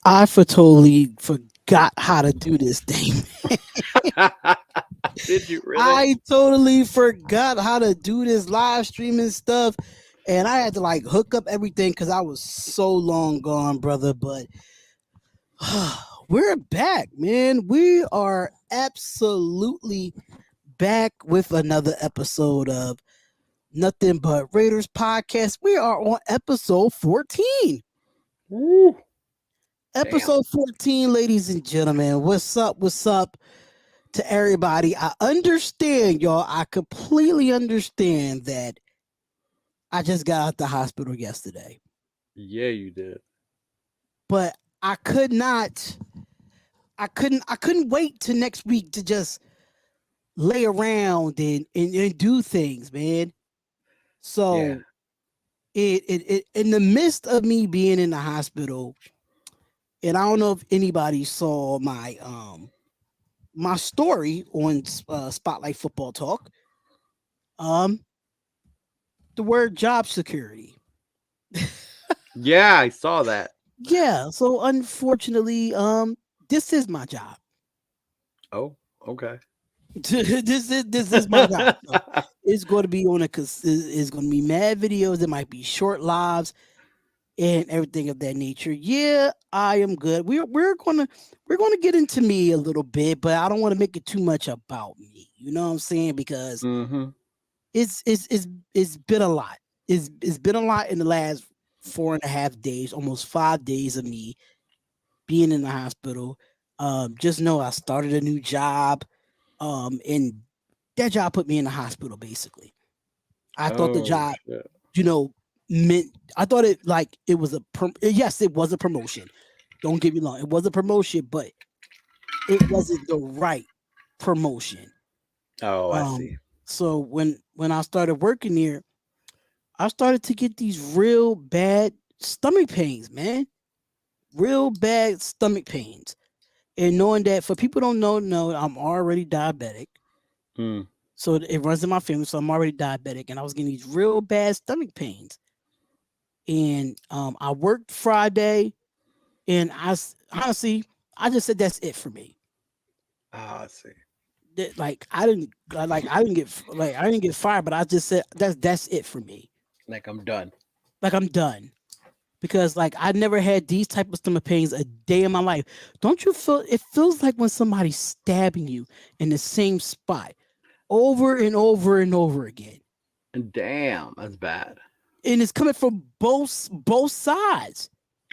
I for totally forgot how to do this thing. Did you really? I totally forgot how to do this live streaming stuff. And I had to like hook up everything because I was so long gone, brother. But we're back, man. We are absolutely back with another episode of Nothing But Raiders podcast. We are on episode 14. Woo, damn. Episode 14, ladies and gentlemen. What's up? What's up to everybody? I understand, y'all. I completely understand that I just got out the hospital yesterday, Yeah, you did. but I couldn't wait till next week to just lay around and do things, man. Yeah. So it in the midst of me being in the hospital, and I don't know if anybody saw my story on Spotlight Football Talk. Um, the word job security. Yeah, I saw that. Yeah, so unfortunately, this is my job. Oh, okay. This is my job. So it's going to be on it's going to be mad videos. There might be short lives and everything of that nature. Yeah, I am good. We're gonna get into me a little bit, but I don't want to make it too much about me. You know what I'm saying? Because Mm-hmm. it's been a lot. It's been a lot in the last 4.5 days, almost 5 days of me being in the hospital. Just know I started a new job. And that job put me in the hospital basically. I thought the Oh job, shit. you know, meant I thought it like it was yes, it was a promotion. Don't get me wrong, it was a promotion, but it wasn't the right promotion. Oh, I Um, see. so when I started working there, I started to get these real bad stomach pains, man. Real bad stomach pains. And knowing that for people don't know, I'm already diabetic. Mm. So it runs in my family. So I'm already diabetic, and I was getting these real bad stomach pains. And I worked Friday, and honestly, I just said that's it for me. Ah, I see. Like I didn't get fired, but I just said that's it for me. Like I'm done. Like I'm done because like I never had these type of stomach pains a day in my life. Don't you feel? It feels like when somebody's stabbing you in the same spot over and over and over again. Damn, that's bad. And it's coming from both sides.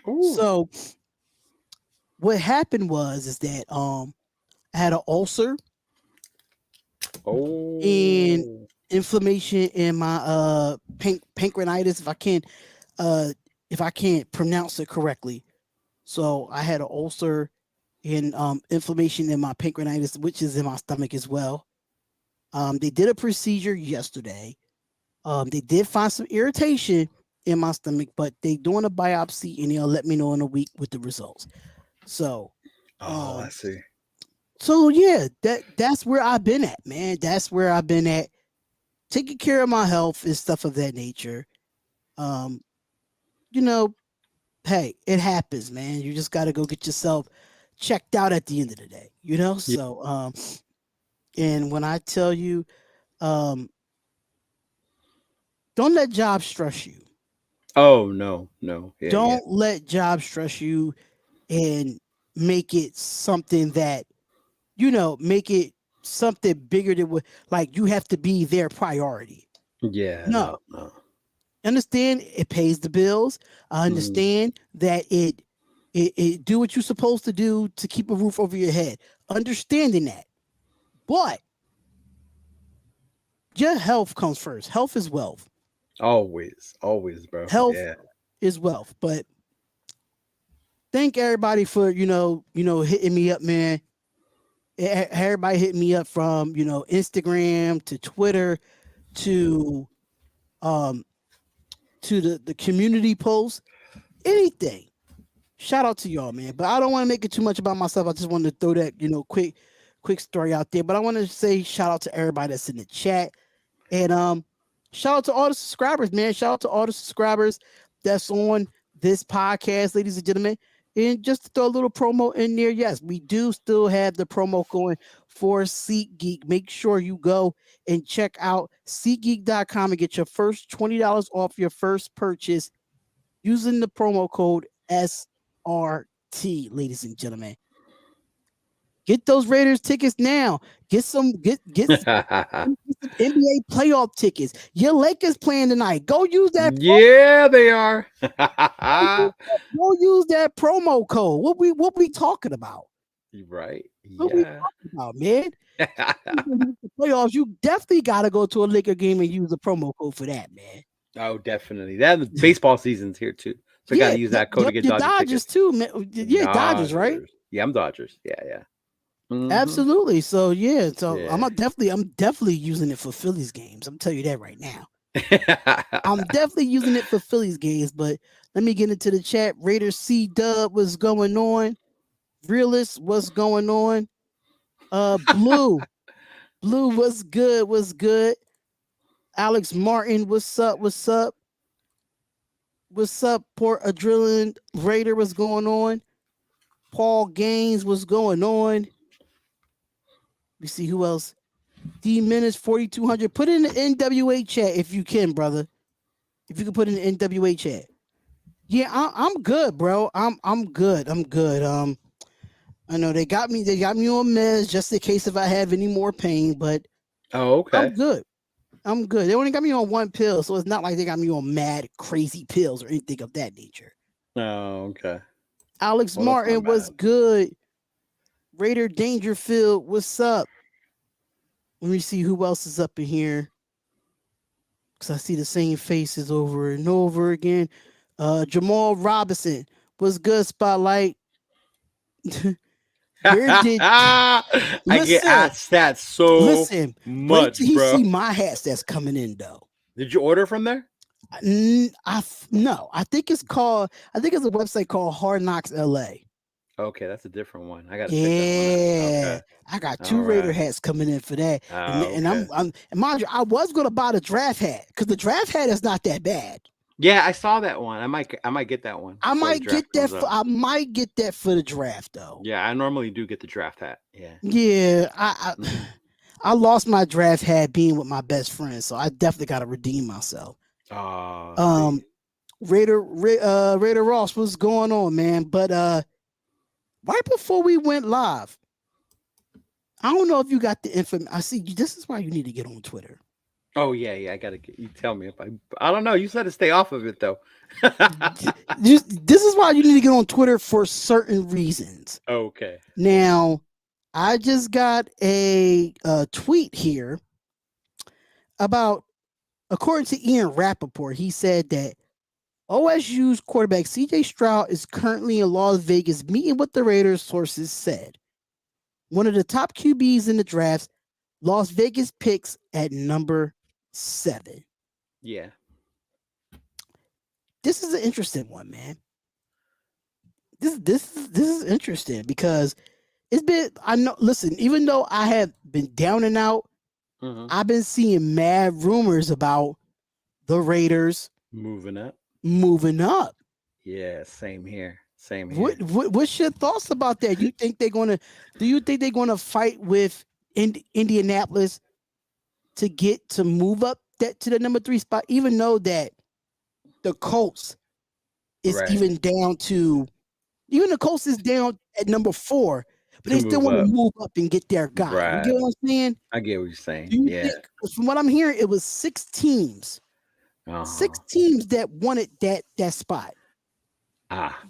Ooh. So what happened was is that I had an ulcer and Oh. inflammation in my pancreatitis uh if I can't pronounce it correctly. So I had an ulcer and inflammation in my pancreatitis, which is in my stomach as well. They did a procedure yesterday. They did find some irritation in my stomach, but they doing a biopsy and they'll let me know in a week with the results. So, Oh, I um, see. so yeah, that's where I've been at, man. That's where I've been at, taking care of my health and stuff of that nature. Um, you know, hey, it happens, man. You just got to go get yourself checked out at the end of the day, you know. Yeah. So, and when I tell you, um, don't let jobs stress you. Oh no, no. Yeah, yeah. Don't let jobs stress you and make it something that make it something bigger than what like you have to be their priority. Yeah, No, no, no. understand it pays the bills. I Mm. understand that it do what you're supposed to do to keep a roof over your head. Understanding that, but your health comes first. Health is wealth. Always, always, bro. Health Yeah. is wealth. But thank everybody for hitting me up, man. Everybody hit me up from Instagram to Twitter to um to the community post, anything. Shout out to y'all, man. But I don't want to make it too much about myself. I just wanted to throw that quick story out there. But I want to say shout out to everybody that's in the chat and shout out to all the subscribers, man. Shout out to all the subscribers that's on this podcast, ladies and gentlemen. And just to throw a little promo in there, yes, we do still have the promo going for SeatGeek. Make sure you go and check out SeatGeek.com and get your first $20 off your first purchase using the promo code SRT, ladies and gentlemen. Get those Raiders tickets now. Get some NBA playoff tickets. Your Lakers playing tonight. Go use that. Yeah, they are. Go use that promo code. What we talking about? Right. What we Yeah. talking about, man? The playoffs, you definitely got to go to a Laker game and use the promo code for that, man. Oh, definitely. That the baseball season's here too. So I got Yeah, to use that code to get your Dodger Dodgers tickets. too, man. Yeah, Dodgers, right? Dodgers. Yeah, I'm Dodgers. Yeah, yeah. Mm-hmm. Absolutely. So yeah, so Yeah. I'm definitely using it for Phillies games. I'm telling you that right now. I'm definitely using it for Phillies games, but let me get into the chat. Raiders C Dub, what's going on? Realist, what's going on? Blue, what's good? What's good? Alex Martin, what's up? What's up? What's up? Port Adrenaline Raider, what's going on? Paul Gaines, what's going on? We see who else. D Minutes 4200. Put in the NWA chat if you can, brother. If you can put in the NWA chat. Yeah, I'm good, bro. I'm good. I'm good. I know they got me on meds just in case if I have any more pain, but Oh, I'm okay. good. I'm good. They only got me on one pill, so it's not like they got me on mad crazy pills or anything of that nature. Oh, okay. Alex Well, that's not Martin was bad. good. Raider Dangerfield, what's up? Let me see who else is up in here. Because I see the same faces over and over again. Jamal Robinson was good. Spotlight. Where did I get listen? asked that so Listen. Wait much, till he bro. see my hats that's coming in though. Did you order from there? No. I think it's called. I think it's a website called Hard Knocks LA. Okay, that's a different one. I got to check that one out. Yeah, Okay. I got All two Raider right. hats coming in for that, and Okay. and mind you, I was gonna buy the draft hat because the draft hat is not that bad. Yeah, I saw that one. I might get that one before the draft comes up. I might get that for the draft though. Yeah, I normally do get the draft hat. Yeah. Yeah, Mhm. I lost my draft hat being with my best friend, so I definitely got to redeem myself. See. Um, Raider Ross, what's going on, man? But right before we went live, I don't know if you got the information. I see. This is why you need to get on Twitter. Oh yeah, yeah. I gotta get you. Tell me if I don't know. You said to stay off of it though. This is why you need to get on Twitter for certain reasons. Okay. Now, I just got a tweet here about, according to Ian Rappaport, he said that OSU's quarterback CJ Stroud is currently in Las Vegas meeting with the Raiders, sources said. One of the top QBs in the drafts, Las Vegas picks at number 7. Yeah. This is an interesting one, man. This is interesting because it's been, I know, listen, even though I have been down and out, Mm-hmm. I've been seeing mad rumors about the Raiders Moving up. moving up. Yeah. Same here. Same here. What's your thoughts about that? You think they're gonna? Do you think they're gonna fight with Indianapolis to get to move up that to the number 3 spot? Even though that the Colts is Right. even the Colts is down at number 4, but To they still move want to up. move up and get their guy. You get Right. what I'm saying? I get what you're Do saying. you Yeah. think? 'Cause from what I'm hearing, it was 6 teams, Uh-huh. that wanted that spot. Ah.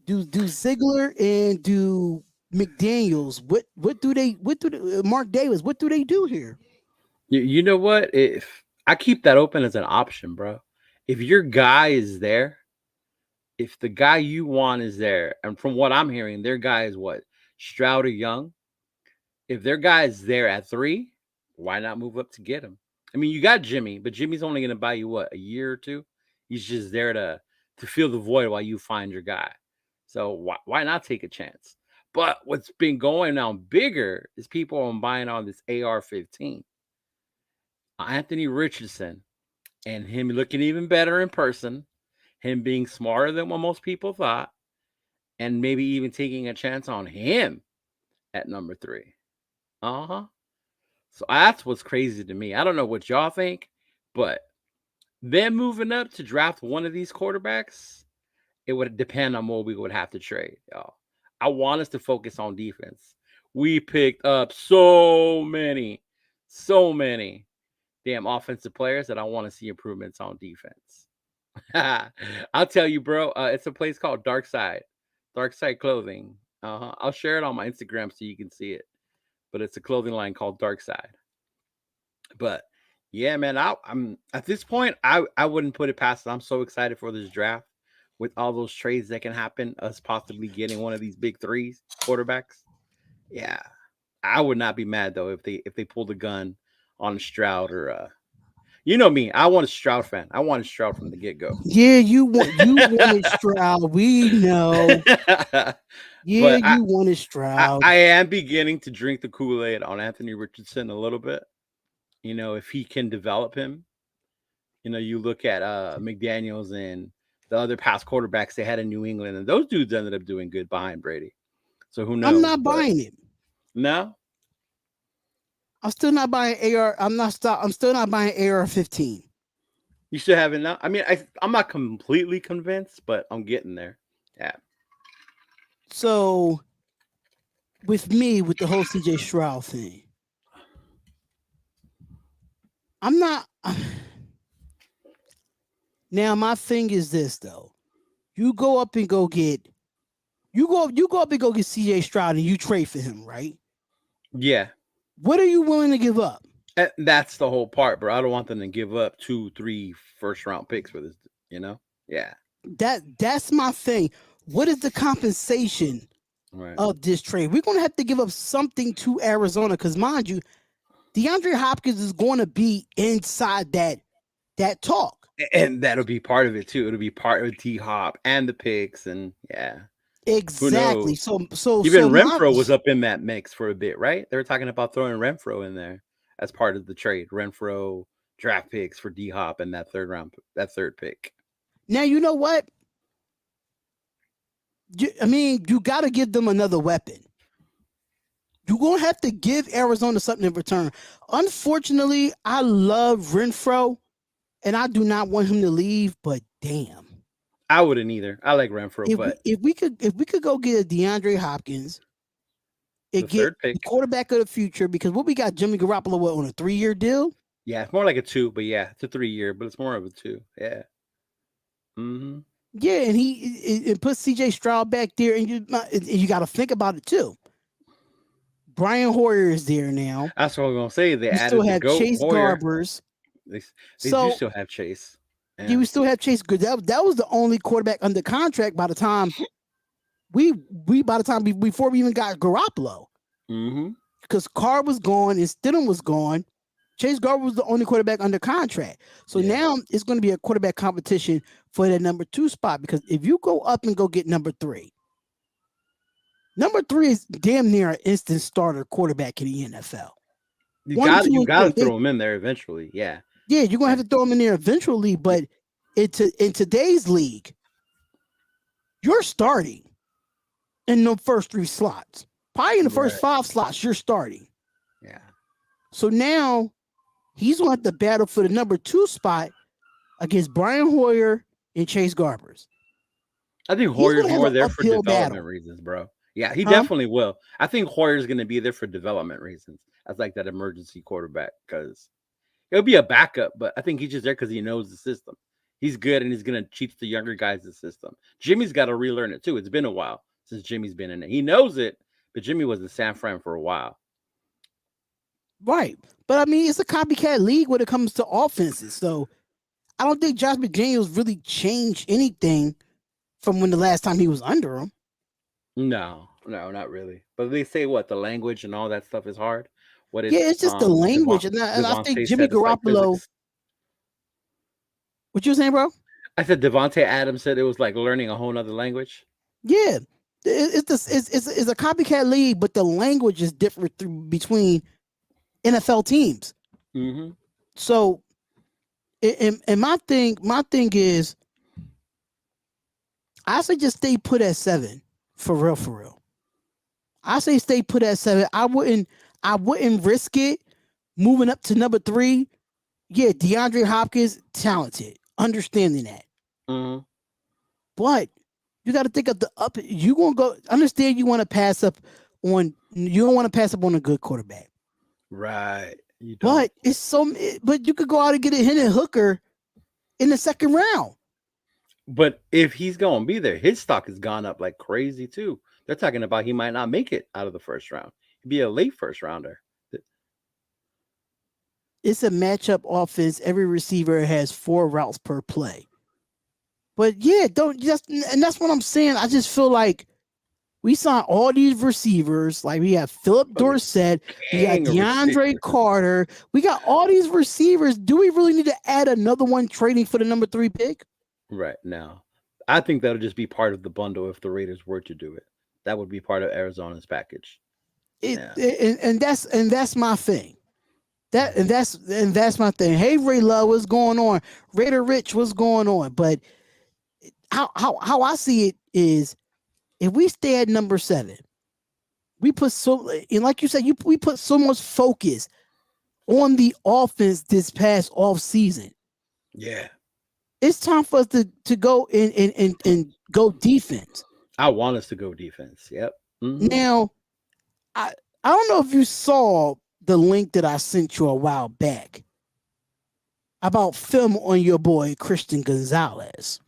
Do Ziegler and do McDaniels? What do they, Mark Davis? What do they do here? You know what? If I keep that open as an option, bro. If your guy is there, if the guy you want is there, and from what I'm hearing, their guy is what? Stroud or Young. If their guy is there at 3, why not move up to get him? I mean, you got Jimmy, but Jimmy's only going to buy you what, a year or 2? He's just there to fill the void while you find your guy. So why not take a chance? But what's been going on bigger is people are buying on this AR-15. Anthony Richardson and him looking even better in person, him being smarter than what most people thought, and maybe even taking a chance on him at number 3. Uh-huh. So that's what's crazy to me. I don't know what y'all think, but them moving up to draft one of these quarterbacks, it would depend on what we would have to trade, y'all. I want us to focus on defense. We picked up so many damn offensive players that I want to see improvements on defense. I'll tell you, bro. It's a place called Dark Side Clothing. I'll share it on my Instagram so you can see it. But it's a clothing line called Dark Side. But yeah, man, I'm at this point, I wouldn't put it past it. I'm so excited for this draft with all those trades that can happen, us possibly getting one of these big threes quarterbacks. Yeah, I would not be mad though if they pulled a gun on Stroud or you know me. I want a Stroud fan. I wanted Stroud from the get go. Yeah, you wanted Stroud. We know. Yeah, But you wanted Stroud. I am beginning to drink the Kool-Aid on Anthony Richardson a little bit. You know, if he can develop him. You know, you look at McDaniels and the other past quarterbacks they had in New England, and those dudes ended up doing good behind Brady. So who knows? I'm not buying it. No, I'm still not buying AR. I'm still not buying AR-15. you still haven't. Now, I mean, I'm not completely convinced, but I'm getting there. Yeah. So, with me, with the whole CJ Stroud thing, I'm not. Now, my thing is this though: you go up and go get, you go up and go get CJ Stroud, and you trade for him, right? Yeah. What are you willing to give up? And that's the whole part, bro. I don't want them to give up 2, 3 first round picks for this. You know? Yeah. That's my thing. What is the compensation Right. of this trade? We're gonna have to give up something to Arizona because, mind you, DeAndre Hopkins is going to be inside that talk. And that'll be part of it too. It'll be part of D Hop and the picks, and yeah. Exactly. So Even Renfro was up in that mix for a bit, right? They were talking about throwing Renfro in there as part of the trade. Renfro draft picks for D Hop and that third pick. Now you know what? You got to give them another weapon. You're gonna have to give Arizona something in return. Unfortunately, I love Renfro, and I do not want him to leave. But damn, I wouldn't either. I like Renfro, but if we could go get a DeAndre Hopkins and the get third pick, the quarterback of the future, because what we got Jimmy Garoppolo on a 3-year deal. yeah, it's more like a 2, but yeah, it's a 3-year, but it's more of a 2. Yeah. Mm-hmm. Yeah, and he put CJ Stroud back there, and you got to think about it too. Brian Hoyer is there now. That's what I'm gonna say. They We added still the have GOAT Chase Hoyer. Garbers. They do still have Chase. Yeah, we still have Chase. That was the only quarterback under contract by the time before we even got Garoppolo. Mm-hmm. Because Carr was gone and Stidham was gone. Chase Garber was the only quarterback under contract. So now it's going to be a quarterback competition for that number 2 spot. Because if you go up and go get number 3 is damn near an instant starter quarterback in the NFL. You got to throw him in there eventually. Yeah. Yeah, you're gonna have to throw him in there eventually, but in today's league, you're starting in the first 3 slots. Probably in the first 5 slots, you're starting. Yeah. So now he's gonna have to battle for the number 2 spot against Brian Hoyer and Chase Garbers. I think Hoyer's more there for development reasons, bro. Yeah, he definitely will. I think Hoyer's going to be there for development reasons as like that emergency quarterback because he'll be a backup, but I think he's just there because he knows the system. He's good and he's going to teach the younger guys the system. Jimmy's got to relearn it too. It's been a while since Jimmy's been in it. He knows it, but Jimmy was in San Fran for a while. Right. But I mean, it's a copycat league when it comes to offenses. So I don't think Josh McDaniels really changed anything from when the last time he was under him. No, not really. But they say what the language and all that stuff is hard. It's just the language, and I think Jimmy Garoppolo. Like what you saying, bro? I said Devontae Adams said it was like learning a whole nother language. Yeah, it's a copycat league, but the language is different between NFL teams. Mm-hmm. So, and my thing is, I say just stay put at 7 For real, for real. I say stay put at 7. I wouldn't risk it moving up to number 3. Yeah, DeAndre Hopkins, talented. Understanding that. Mm-hmm. But you got to think of the up. You gonna go understand you want to pass up on you don't want to pass up on a good quarterback. Right. You don't. But but you could go out and get a Hendon Hooker in the second round. But if he's going to be there, his stock has gone up like crazy too. They're talking about he might not make it out of the first round. He'd be a late first rounder. It's a matchup offense. Every receiver has 4 routes per play. But yeah, don't just and that's what I'm saying. I just feel like we saw all these receivers. Like we have Philip Dorsett, we got Gang of DeAndre receivers. Carter, we got all these receivers. Do we really need to add another one trading for the number 3 pick? Right now, I think that'll just be part of the bundle if the Raiders were to do it. That would be part of Arizona's package. Yeah. And that's my thing. That's my thing. Hey Ray Love, what's going on? Raider Rich, what's going on? But how I see it is if we stay at number 7, we put and like you said, we put so much focus on the offense this past off season. Yeah. It's time for us to go and go defense. I want us to go defense. Yep. Mm-hmm. Now, I don't know if you saw the link that I sent you a while back about film on your boy Christian Gonzalez.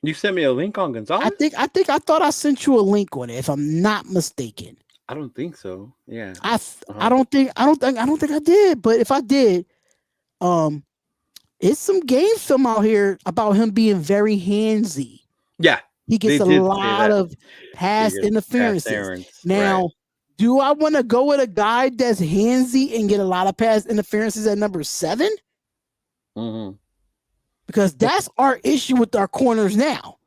You sent me a link on Gonzalez? I thought I sent you a link on it, if I'm not mistaken. I don't think so. Yeah. I don't think I did, but if I did, it's some game film out here about him being very handsy. Yeah. He gets a lot of pass interferences. Now, right. Do I want to go with a guy that's handsy and get a lot of pass interferences at number 7? Mm-hmm. Because that's our issue with our corners now.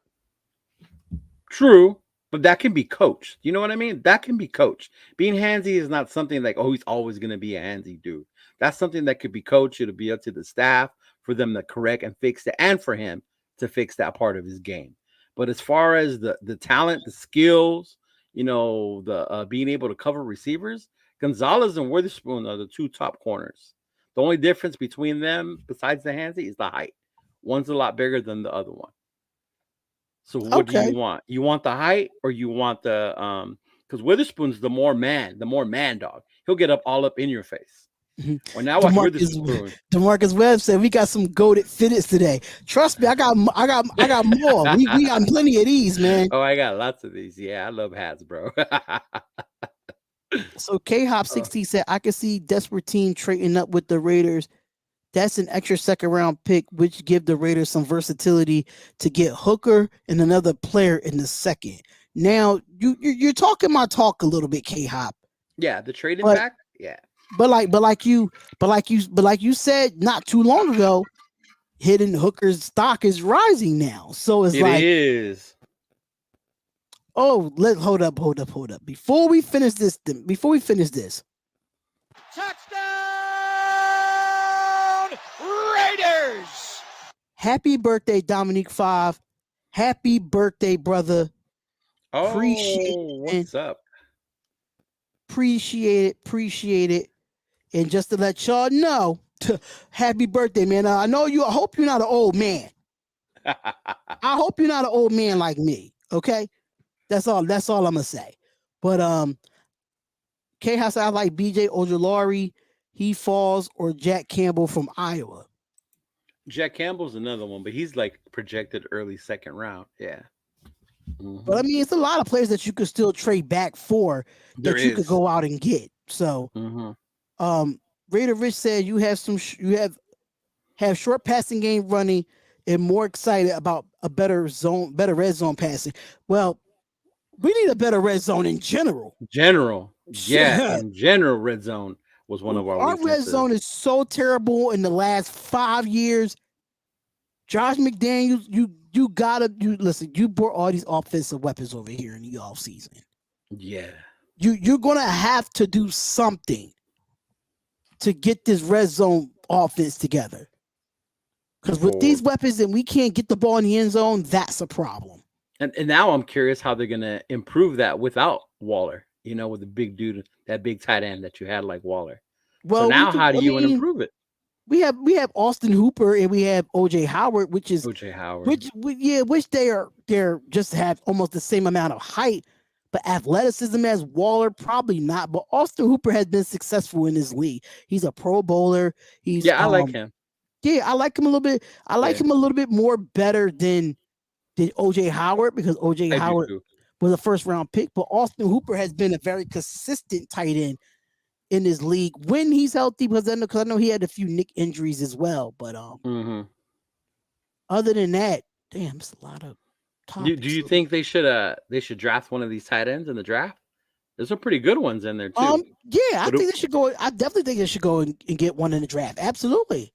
True, but that can be coached. You know what I mean? That can be coached. Being handsy is not something like, oh, he's always going to be a handsy dude. That's something that could be coached. It'll be up to the staff for them to correct and fix it, and for him to fix that part of his game. But as far as the talent, the skills, the being able to cover receivers, Gonzalez and Witherspoon are the 2 top corners. The only difference between them, besides the handsy, is the height. One's a lot bigger than the other one. So what do you want? You want the height, or you want the because Witherspoon's the more man dog. He'll get all up in your face. Well, now DeMarcus Webb said we got some goated fitteds today. Trust me, I got more. We got plenty of these, man. Oh, I got lots of these. Yeah, I love hats, bro. So K-Hop60 said I can see desperate team trading up with the Raiders. That's an extra second round pick, which give the Raiders some versatility to get Hooker and another player in the second. Now you're talking my talk a little bit, K-Hop. Yeah, the trading back. Yeah. But like you said not too long ago, Hendon Hooker's stock is rising now. So it is. Oh, hold up. Before we finish this. Touchdown Raiders! Happy birthday, Dominique 5. Happy birthday, brother. Oh, what's up? Appreciate it. And just to let y'all know, happy birthday, man. I hope you're not an old man. I hope you're not an old man like me. Okay. That's all I'm gonna say. But K-House, I like BJ Ojolari, he falls, or Jack Campbell from Iowa. Jack Campbell's another one, but he's like projected early second round. Yeah. Mm-hmm. But I mean, it's a lot of players that you could still trade back for you could go out and get. So Raider Rich said you have short passing game running and more excited about a better red zone passing. Well, we need a better red zone in general. Yeah, in general, red zone was one of our weaknesses. Red zone is so terrible in the last 5 years. Josh McDaniels, you brought all these offensive weapons over here in the offseason. Yeah. You're gonna have to do something to get this red zone offense together. Because with these weapons and we can't get the ball in the end zone, that's a problem. And now I'm curious how they're gonna improve that without Waller. With the big dude, that big tight end that you had like Waller. So Well, we now could. how do I you mean, improve it? we have Austin Hooper and we have OJ Howard, which is OJ Howard. which they're just have almost the same amount of height, but athleticism as Waller probably not. But Austin Hooper has been successful in this league. He's a Pro Bowler. He's Yeah, I like him. yeah, I like him a little bit. I like Yeah, him a little bit more better than OJ Howard because OJ I do Howard too. was a first round pick, but Austin Hooper has been a very consistent tight end in this league when he's healthy. Because I know he had a few nick injuries as well. But Hmm. other than that, damn, it's a lot of Do topics. you think they should draft one of these tight ends in the draft? There's some pretty good ones in there too. Yeah, I But think they should go. I definitely think they should go and get one in the draft. Absolutely.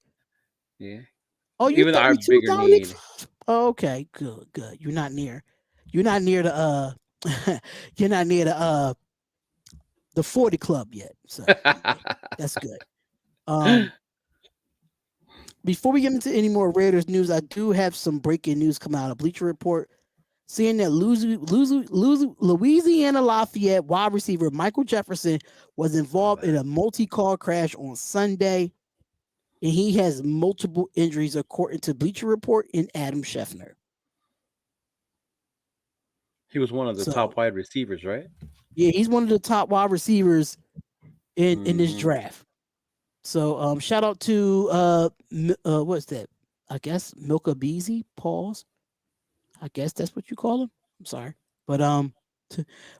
yeah, Oh, you even our 32, bigger Dominic? need. Oh, okay, good, good. You're not near. You're not near the you're not near the 40 club yet. So that's good. Um, before we get into any more Raiders news, I do have some breaking news come out of Bleacher Report saying that Louisiana Lafayette wide receiver Michael Jefferson was Saw involved in that. a multi-car crash on Sunday, and he has multiple injuries, according to Bleacher Report and Adam Scheffner. He was one of the So, top wide receivers, right? yeah, he's one of the top wide receivers in this Hmm. draft. So, shout out to what's that? I guess Milka Beasy. Pause. I guess that's what you call him. I'm sorry, but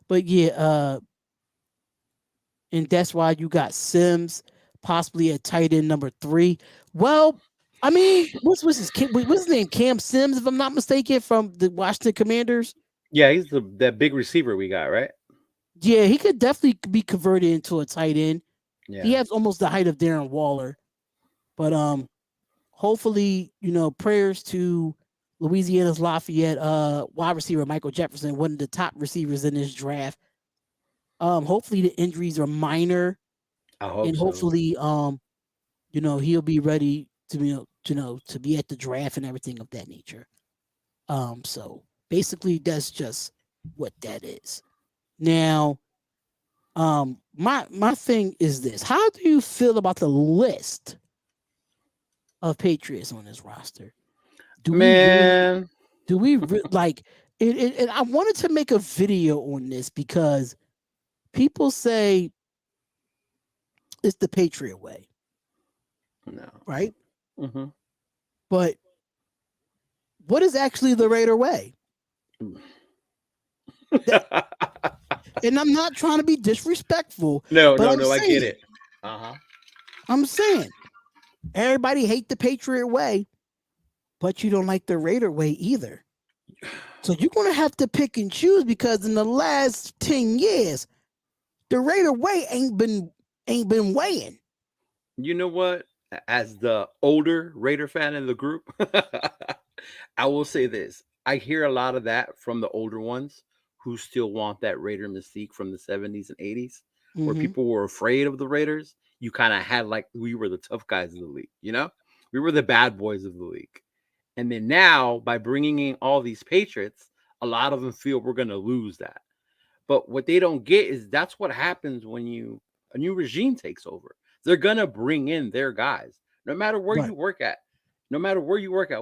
but yeah, and that's why you got Sims possibly at tight end number 3. Well, I mean, what's his name? Cam Sims, if I'm not mistaken, from the Washington Commanders. Yeah, he's that big receiver we got, right? Yeah, he could definitely be converted into a tight end. He Yeah. has almost the height of Darren Waller, but hopefully, prayers to Louisiana's Lafayette wide receiver Michael Jefferson, one of the top receivers in this draft. Hopefully the injuries are minor, I hope and so. hopefully he'll be ready to to be at the draft and everything of that nature. So basically that's just what that is. Now, my thing is this: how do you feel about the list of Patriots on this roster? Do we really? Man, Like? And I wanted to make a video on this because people say it's the Patriot way, no. right? Hmm. But what is actually the Raider way? That, and I'm not trying to be disrespectful, No, but no, no. I get it. Uh huh. I'm saying everybody hate the Patriot way, but you don't like the Raider way either. So you're gonna have to pick and choose because in the last 10 years, the Raider way ain't been weighing. You know what? As the older Raider fan in the group, I will say this. I hear a lot of that from the older ones who still want that Raider mystique from the 70s and 80s, where Mm-hmm. people were afraid of the Raiders. You kind of had like we were the tough guys of the league. We were the bad boys of the league. And then now, by bringing in all these Patriots, a lot of them feel we're going to lose that. But what they don't get is that's what happens when a new regime takes over. They're gonna bring in their guys, no matter where you Right. work at,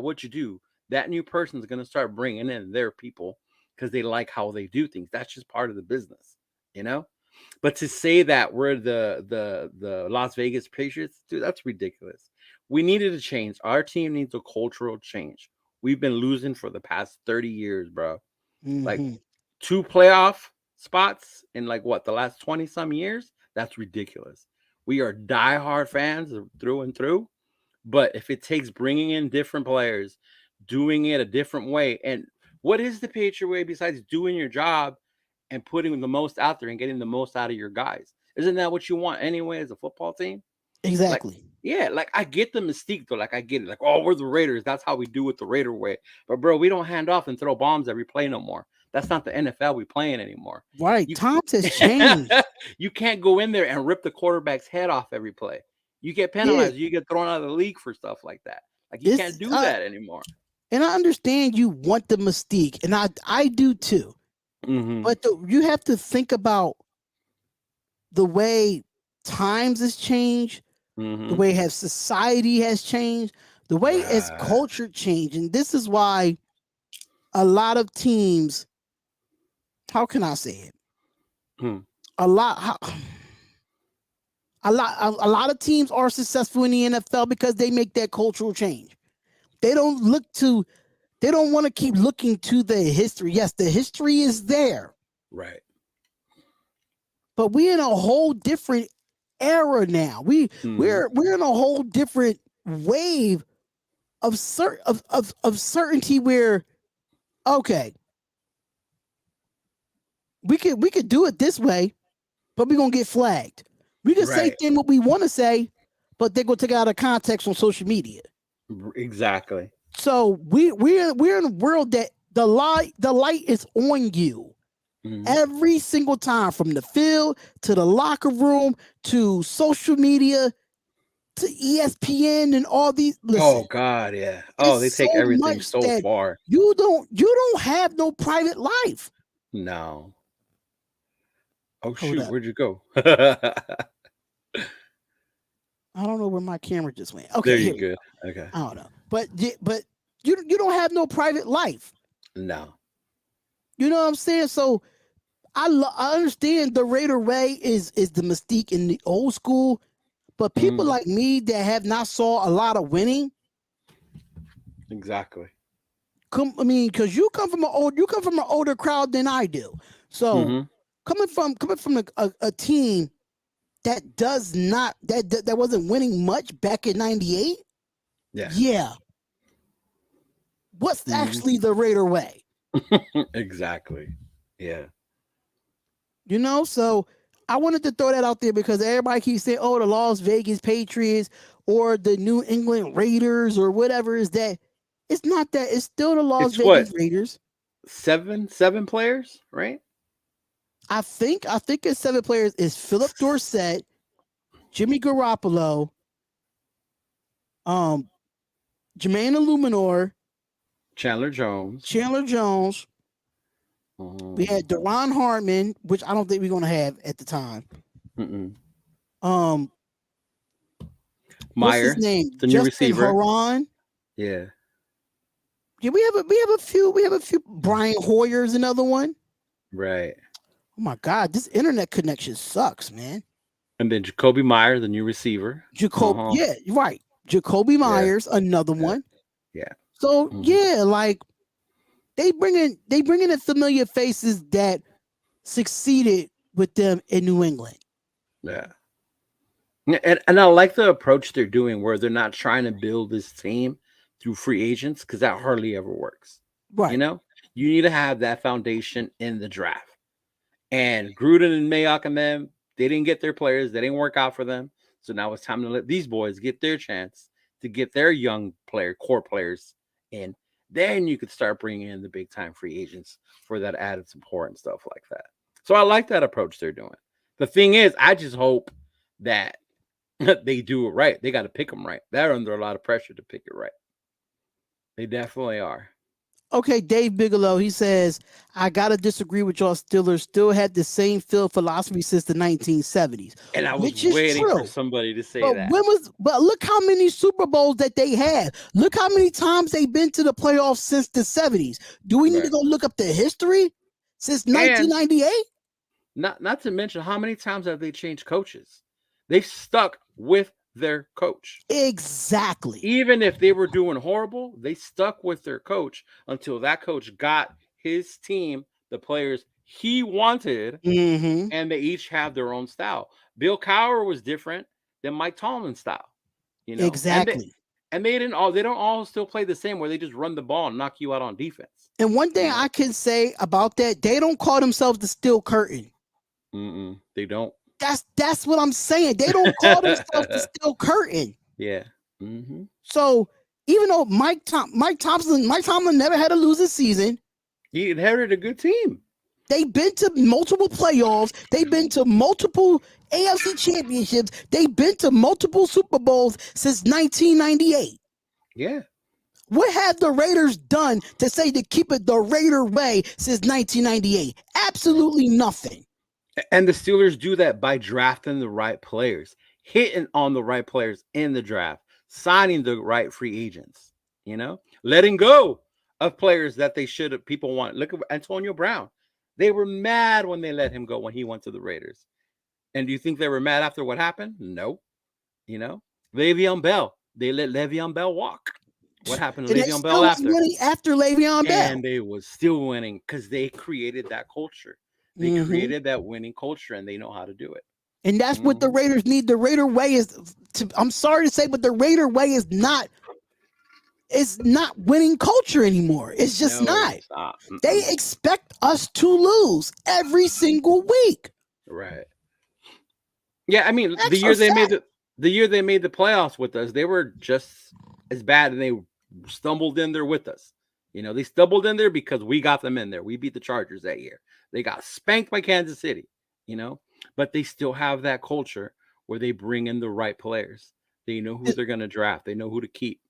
what you do. That new person is gonna start bringing in their people because they like how they do things. That's just part of the business, you know. But to say that we're the Las Vegas Patriots, dude, that's ridiculous. We needed a change. Our team needs a cultural change. We've been losing for the past 30 years, bro. Like Mm-hmm. 2 playoff spots in like what the last 20 some years. That's ridiculous. We are diehard fans through and through. But if it takes bringing in different players, doing it a different way, and what is the Patriot way besides doing your job and putting the most out there and getting the most out of your guys? Isn't that what you want anyway as a football team? Like, Exactly. yeah, like I get the mystique though. Like I get it. Like, oh, we're the Raiders. That's how we do it the Raider way. But bro, we don't hand off and throw bombs every play no more. That's not the NFL we playing anymore. Right. You Times has changed. you can't go in there and rip the quarterback's head off every play. You get Yeah. penalized. You get thrown out of the league for stuff like that. Like you It's can't do that anymore. And I understand you want the mystique, and I do too. Mm-hmm. But you have to think about the way times has changed, the Mm-hmm. way has society has changed, the way as Right. culture changed, and this is why a lot of teams, how can I say it? Hmm. A lot, a lot of teams are successful in the NFL because they make that cultural change. They don't look to, they don't want to keep looking to the history. Yes, the history is there, Right. but we're in a whole different era now. We Mm-hmm. we're in a whole different wave of of certainty where, okay, we could do it this way, but we're gonna get flagged. We can say Right. things what we want to say, but they're gonna take it out of context on social media. Exactly. So we're in a world that the light is on you Mm-hmm. every single time, from the field to the locker room to social media to ESPN and all these. Oh Listen, God, yeah. Oh, it's they so take everything much so that far. you don't have no private life. No. Oh Hold shoot, up. where'd you go? I don't know where my camera just went. Okay, There you here we go. go. Okay. I don't know. But you don't have no private life. No. You know what I'm saying? So I understand the Raider way is the mystique in the old school, but people Mm-hmm. like me that have not saw a lot of winning, Exactly. I mean, because you come from an older crowd than I do. So Mm-hmm. coming from a team that does not that wasn't winning much back in '98, Yeah. yeah. What's Mm-hmm. actually the Raider way? Exactly. Yeah. You know, so I wanted to throw that out there because everybody keeps saying, "Oh, the Las Vegas Patriots or the New England Raiders or whatever is that." It's not that. It's still the Las It's what? Vegas Raiders. Seven players, right? I think it's 7 players. Is Philip Dorsett, Jimmy Garoppolo, um, Jermaine Illuminor, Chandler Jones. Chandler Jones. We Mm-hmm. had Deron Hartman, which I don't think we're gonna have at the time. Mm-mm. Um, what's his Meyer, name? the new Justin receiver. Haran. Yeah. Yeah, we have a few. Brian Hoyer's another one. Right. Oh my God, this internet connection sucks, man. And then Jacoby Meyer, the new receiver. Uh-huh. Yeah, right. Jacoby Yeah. Myers, another Yeah. one. Yeah. So Mm-hmm. yeah, like they bring in familiar faces that succeeded with them in New England. Yeah. And I like the approach they're doing where they're not trying to build this team through free agents because that hardly ever works. You Right. know, you need to have that foundation in the draft. And Gruden and Mayock and them, they didn't get their players. They didn't work out for them. So now it's time to let these boys get their chance to get their core players in. Then you could start bringing in the big time free agents for that added support and stuff like that. So I like that approach they're doing. The thing is, I just hope that they do it right. They got to pick them right. They're under a lot of pressure to pick it right. They definitely are. Okay, Dave Bigelow, he says, I gotta disagree with y'all. Steelers still had the same field philosophy since the 1970s, And I was which is waiting for true. somebody to say that. But look how many Super Bowls that they had. Look how many times they've been to the playoffs since the 70s. Do we need to Right. go look up the history since And 1998? not to mention how many times have they changed coaches? They've stuck with their coach. Exactly. Even if they were doing horrible, they stuck with their coach until that coach got his team the players he wanted, Mm-hmm. and they each have their own style. Bill Cowher was different than Mike Tomlin's style, and they Exactly. and they don't all still play the same where they just run the ball and knock you out on defense. And one You thing know, I can say about that, they don't call themselves the Steel Curtain. they don't. That's what I'm saying. They don't call themselves the Steel Curtain. Yeah. Mm-hmm. So even though Mike Tomlin never had a losing season, He inherited a good team. they've been to multiple playoffs. They've been to multiple AFC championships. They've been to multiple Super Bowls since 1998. Yeah. What have the Raiders done to say to keep it the Raider way since 1998? Absolutely nothing. And the Steelers do that by drafting the right players, hitting on the right players in the draft, signing the right free agents, letting go of players that they should have people want. Look at Antonio Brown. They were mad when they let him go when he went to the Raiders. And do you think they were mad after what happened? No. Le'Veon Bell. They let Le'Veon Bell walk. What happened to And they Le'Veon still Bell was after? winning after Le'Veon Bell. And they was still winning because they created that culture. They created that winning culture, and they know how to do it. And that's what the Raiders need. The Raider way I'm sorry to say, but the Raider way is not. It's not winning culture anymore. It's just not. It's not. They expect us to lose every single week. Right. Yeah, I mean, the year they made the playoffs with us, they were just as bad, and they stumbled in there with us. They stumbled in there because we got them in there. We beat the Chargers that year. They got spanked by Kansas City, but they still have that culture where they bring in the right players. They know who they're going to draft. They know who to keep.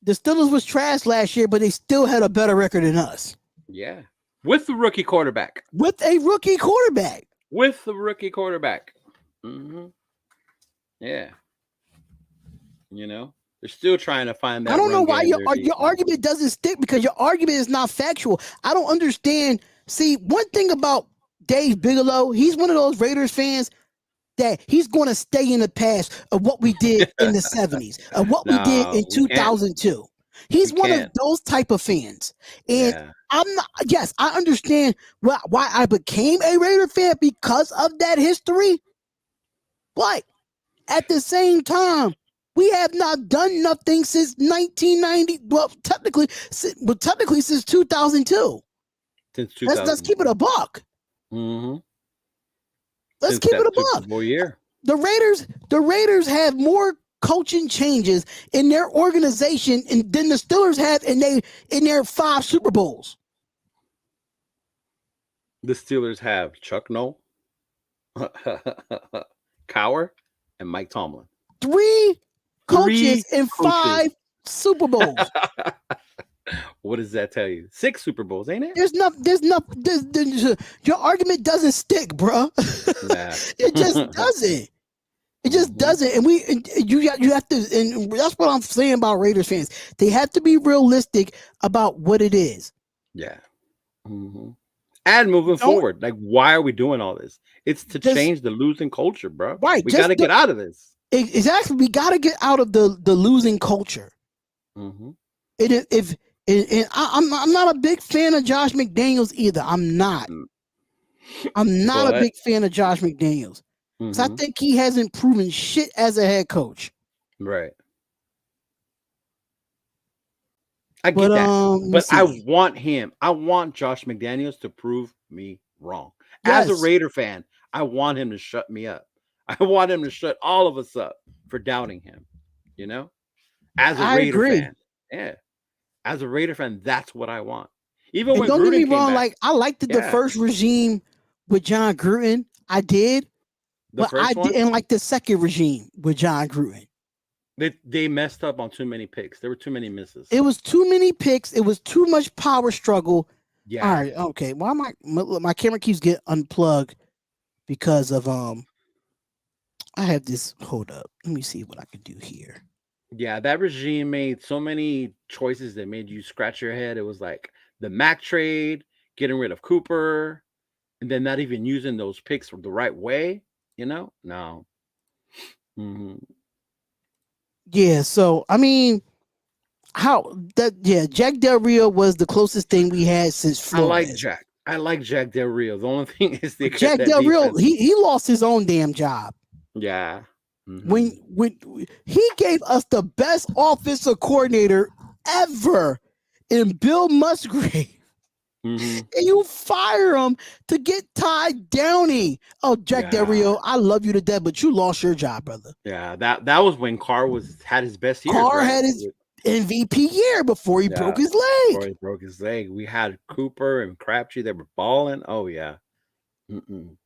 The Steelers was trash last year, but they still had a better record than us. Yeah. With the rookie quarterback. With a rookie quarterback. With the rookie quarterback. Mm-hmm. Yeah. They're still trying to find that. I don't know why your argument doesn't stick, because your argument is not factual. I don't understand. See, one thing about Dave Bigelow, he's one of those Raiders fans that he's going to stay in the past of what we did in the 70s, of what we did in 2002. He's one of those type of fans. And I'm not, yes, I understand why I became a Raider fan because of that history. But at the same time, we have not done nothing since 1990. Well, technically since 2002. Since 2000. Let's keep it a buck. Mm-hmm. Let's keep it a buck. Super Bowl year. The Raiders have more coaching changes in their organization than the Steelers have in their 5 Super Bowls. The Steelers have Chuck Noll, Cowher, and Mike Tomlin. 3 coaches in 5 Super Bowls. What does that tell you? 6 Super Bowls, ain't it? Your argument doesn't stick, bro. Nah. It just doesn't. It just doesn't. And you have to, and that's what I'm saying about Raiders fans. They have to be realistic about what it is. Yeah. Mm-hmm. And moving forward, like, why are we doing all this? It's to change the losing culture, bro. Right. We got to get out of this. Exactly. We got to get out of the losing culture. Mm-hmm. I'm not a big fan of Josh McDaniels either. I'm not a big fan of Josh McDaniels. Because I think he hasn't proven shit as a head coach. Right. I get that. But I want Josh McDaniels to prove me wrong. Yes. As a Raider fan, I want him to shut me up. I want him to shut all of us up for doubting him. As a Raider fan. Yeah. As a Raider fan, that's what I want. Even when don't Gruden get me wrong, back, I liked the first regime with John Gruden. I did. But I didn't like the second regime with John Gruden. They messed up on too many picks. There were too many misses. It was too many picks. It was too much power struggle. Yeah. All right. Okay. Why my camera keeps getting unplugged because of I have this. Hold up. Let me see what I can do here. Yeah, that regime made so many choices that made you scratch your head. It was like the Mac trade, getting rid of Cooper, and then not even using those picks the right way. No. Mm-hmm. Yeah. So I mean, Jack Del Rio was the closest thing we had since Flores. I like Jack Del Rio. The only thing is Jack Del Rio, he lost his own damn job. Yeah. Mm-hmm. When he gave us the best offensive coordinator ever in Bill Musgrave. Mm-hmm. And you fire him to get Ty Downey. Oh, Jack Del Rio, I love you to death, but you lost your job, brother. Yeah, that was when Carr had his best year. Carr had his MVP year before he broke his leg. Before he broke his leg. We had Cooper and Crabtree that were balling. Oh, yeah. Mm-mm.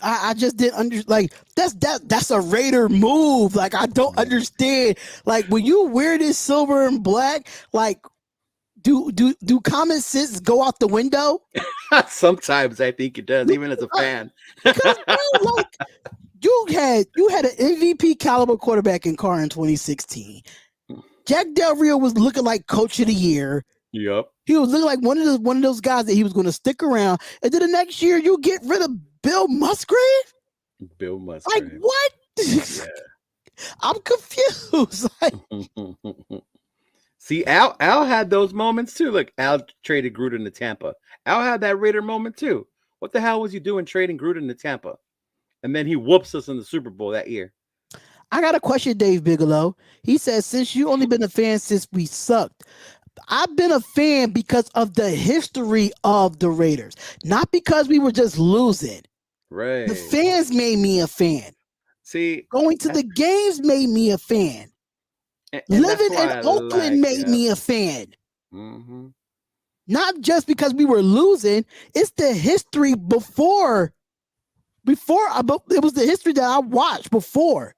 I just didn't like that's a Raider move. Like I don't understand. Like when you wear this silver and black, like do common sense go out the window? Sometimes I think it does, even as a fan. Because bro, like you had an MVP caliber quarterback in Carr in 2016. Jack Del Rio was looking like coach of the year. Yep. He was looking like one of those guys that he was going to stick around. And then the next year, you get rid of Bill Musgrave. Bill Musgrave. Like what? Yeah. I'm confused. Like, see, Al had those moments too. Look, Al traded Gruden to Tampa. Al had that Raider moment too. What the hell was you doing trading Gruden to Tampa? And then he whoops us in the Super Bowl that year. I got a question, Dave Bigelow. He says, since you only been a fan since we sucked, I've been a fan because of the history of the Raiders, not because we were just losing. Right. The fans made me a fan. See, going to the games made me a fan. And living in Oakland made me a fan. Mm-hmm. Not just because we were losing. It's the history before. It was the history that I watched before.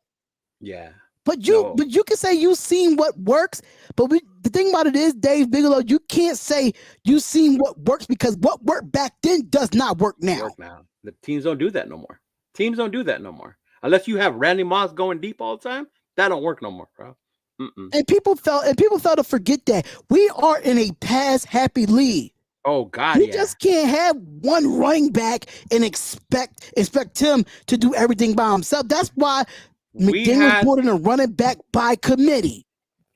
Yeah. But you can say you've seen what works. But the thing about it is, Dave Bigelow, you can't say you've seen what works because what worked back then does not work now. The teams don't do that no more. Teams don't do that no more. Unless you have Randy Moss going deep all the time, that don't work no more, bro. Mm-mm. And people fail to forget that we are in a pass-happy league. Oh God, you just can't have one running back and expect him to do everything by himself. That's why McDaniels brought in a running back by committee.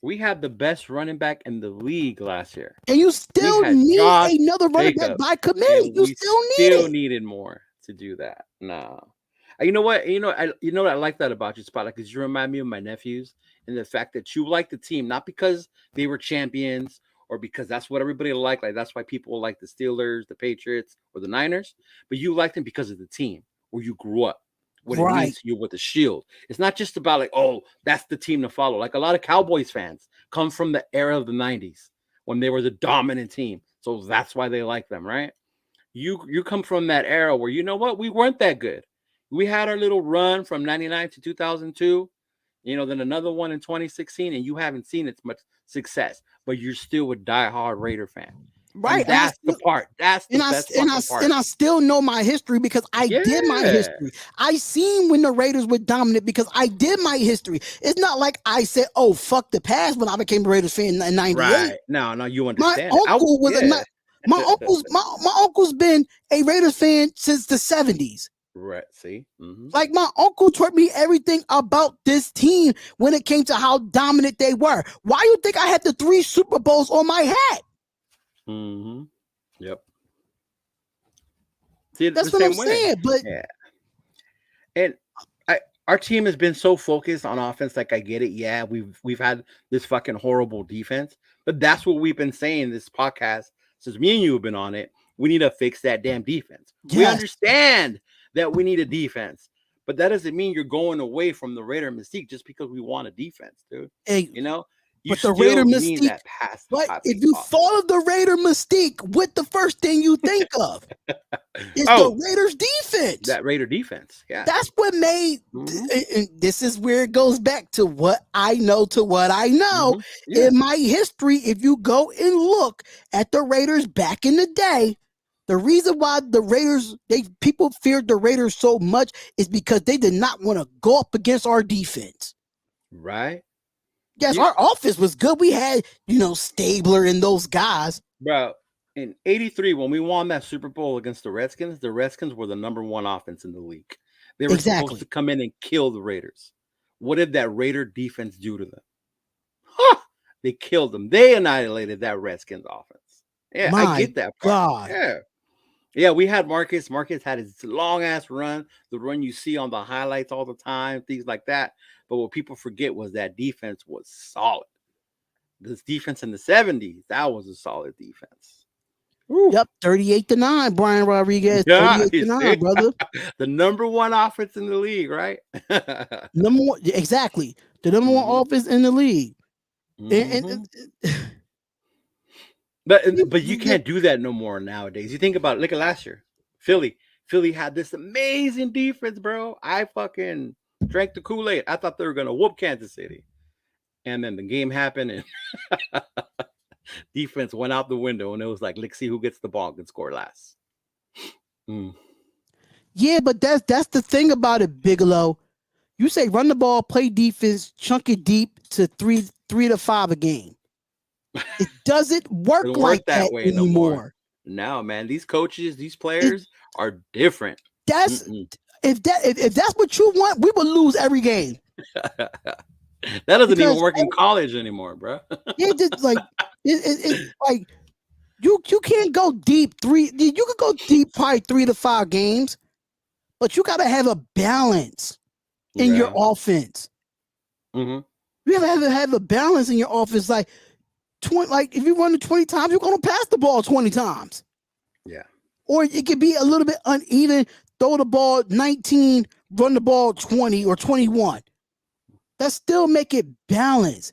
We had the best running back in the league last year, and you still need another running back by committee. You still needed more to do that. No. You know what? I like that about you, Spotlight, because you remind me of my nephews and the fact that you like the team, not because they were champions or because that's what everybody liked. Like that's why people like the Steelers, the Patriots, or the Niners, but you like them because of the team where you grew up, what it means to you with the shield. It's not just about like, oh, that's the team to follow. Like a lot of Cowboys fans come from the era of the 90s when they were the dominant team. So that's why they like them, right? You come from that era where, you know what, we weren't that good. We had our little run from 99 to 2002, then another one in 2016, and you haven't seen as much success, but you're still a diehard Raider fan. Right. And that's the part. That's the best part. And I still know my history because I did my history. I seen when the Raiders were dominant because I did my history. It's not like I said, oh, fuck the past when I became a Raiders fan in 98. Right. No, you understand. My uncle's been a Raiders fan since the 70s. Right. See, like my uncle taught me everything about this team when it came to how dominant they were. Why you think I had the 3 Super Bowls on my hat? Mm-hmm. Yep. See, that's what I'm saying. But and our team has been so focused on offense. Like I get it. Yeah, we've had this fucking horrible defense, but that's what we've been saying this podcast since me and you have been on it. We need to fix that damn defense. Yes. We understand that we need a defense, but that doesn't mean you're going away from the Raider mystique just because we want a defense, dude. Hey, you but the Raider mystique, that pass. But if you follow the Raider mystique, what the first thing you think of is the Raiders defense. That Raider defense, yeah. That's what made. And this is where it goes back to what I know. In my history, if you go and look at the Raiders back in the day. The reason why the Raiders, people feared the Raiders so much is because they did not want to go up against our defense. Right. Yes, our offense was good. We had, Stabler and those guys. Bro, in 83, when we won that Super Bowl against the Redskins were the number 1 offense in the league. They were supposed to come in and kill the Raiders. What did that Raider defense do to them? They killed them. They annihilated that Redskins offense. Yeah, I get that part. God. Yeah, we had Marcus. Marcus had his long-ass run, the run you see on the highlights all the time, things like that. But what people forget was that defense was solid. This defense in the 70s, that was a solid defense. Ooh. Yep, 38-9, Brian Rodriguez. 38-9, brother. The number 1 offense in the league, right? Number 1, exactly. The number 1 offense in the league. But you can't do that no more nowadays. You think about it. Look at last year. Philly Philly had this amazing defense, bro. I fucking drank the Kool-Aid. I thought they were gonna whoop Kansas City, and then the game happened, and defense went out the window, and it was like, let's see who gets the ball and score last. Yeah, but that's the thing about it, Bigelow. You say run the ball, play defense, chunk it deep to three to 5 a game. It doesn't work like that way anymore. No, man. These coaches, these players are different. That's if that's what you want, we will lose every game. That doesn't even work in college anymore, bro. It just like it's like you can't go deep you can go deep probably 3 to 5 games, but you gotta have a balance in your offense. You have to have a balance in your offense. Like if you run it 20 times, you're gonna pass the ball 20 times. Yeah. Or it could be a little bit uneven. Throw the ball 19, run the ball 20 or 21. That still make it balanced.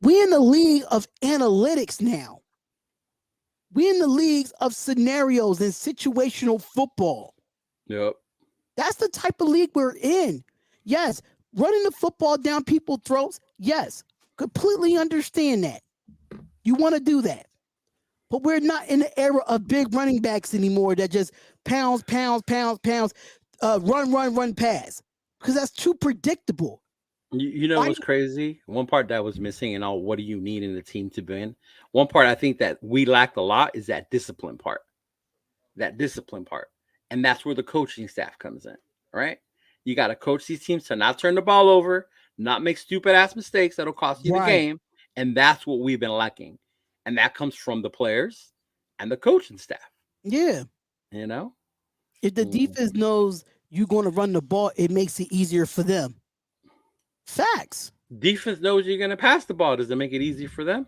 We in the league of analytics now. We in the leagues of scenarios and situational football. Yep. That's the type of league we're in. Yes, running the football down people's throats. Yes, completely understand that. You want to do that. But we're not in the era of big running backs anymore that just pounds, run, pass. Because that's too predictable. You know what's crazy? One part that was missing in all, what do you need in the team to win? One part I think that we lacked a lot is that discipline part. And that's where the coaching staff comes in, right? You got to coach these teams to not turn the ball over, not make stupid ass mistakes that'll cost you the game. And that's what we've been lacking. And that comes from the players and the coaching staff. Yeah. You know? If the defense knows you're going to run the ball, it makes it easier for them. Facts. Defense knows you're going to pass the ball. Does it make it easier for them?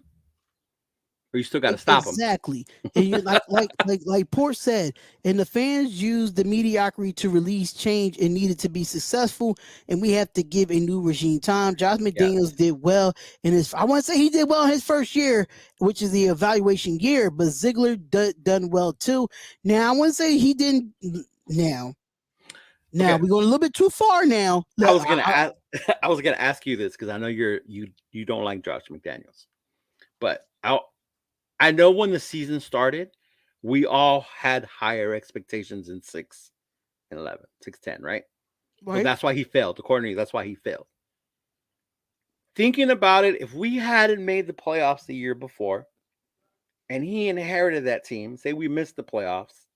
Or you still got to stop them? Exactly. And you like Port said, and the fans used the mediocrity to release change and needed to be successful, and we have to give a new regime time. Josh McDaniels did well in his. I want to say he did well in his first year, which is the evaluation year, but Ziegler done well too. Now I want to say he didn't. Now we're going a little bit too far. Now I was gonna ask you this because I know you don't like Josh McDaniels, but I know when the season started, we all had higher expectations in 6 and 11, 6-10, right? But that's why he failed. According to you, that's why he failed. Thinking about it, if we hadn't made the playoffs the year before, and he inherited that team, say we missed the playoffs,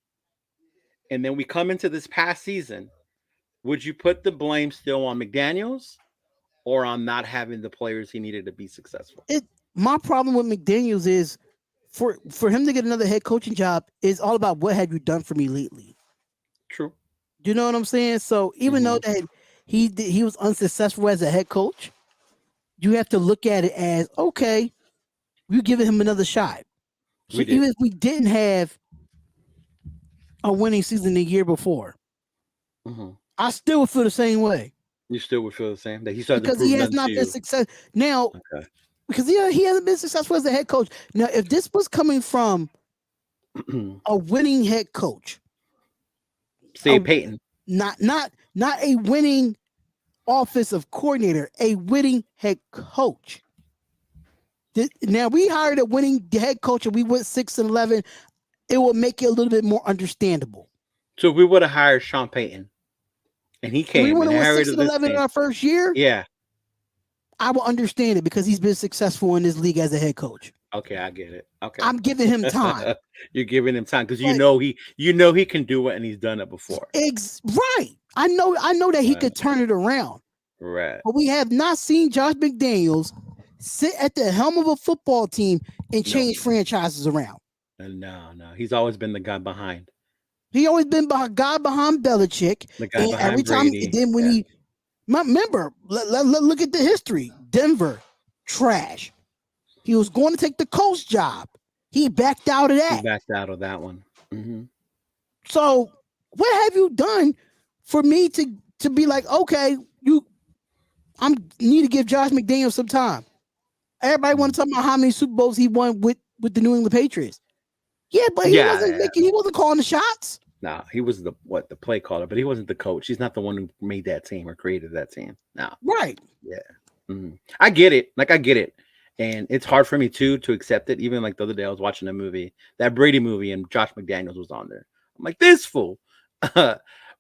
and then we come into this past season, would you put the blame still on McDaniels or on not having the players he needed to be successful? My problem with McDaniels is for him to get another head coaching job is all about what have you done for me lately. True. You know what I'm saying? So even though that he was unsuccessful as a head coach, you have to look at it as, okay, we're giving him another shot. So even if we didn't have a winning season the year before, I still would feel the same way. You still would feel the same? That he started because he has not been successful. Now, because he hasn't been successful as a head coach. Now, if this was coming from a winning head coach, say Peyton, not a winning offensive coordinator, a winning head coach. Now we hired a winning head coach and we went 6-11. It will make it a little bit more understandable. So if we would have hired Sean Payton, and he came, we would have went 6-11 in our first year. Yeah, I will understand it because he's been successful in this league as a head coach. Okay, I get it. Okay, I'm giving him time. You're giving him time because you know he can do it and he's done it before. Right. I know that he could turn it around. Right. But we have not seen Josh McDaniels sit at the helm of a football team and change franchises around. No. He's always been the guy behind. He always been God behind Belichick. The guy behind every time, Brady. then when he remember, look at the history. Denver, trash. He was going to take the coach job. He backed out of that. He backed out of that one. Mm-hmm. So what have you done for me to be like, okay, I need to give Josh McDaniels some time. Everybody want to talk about how many Super Bowls he won with the New England Patriots. Yeah, but he wasn't calling the shots. Nah, he was the play caller, but he wasn't the coach. He's not the one who made that team or created that team. No. Right. Yeah. I get it. Like I get it. And it's hard for me too to accept it. Even like the other day I was watching a movie, that Brady movie, and Josh McDaniels was on there. I'm like, this fool.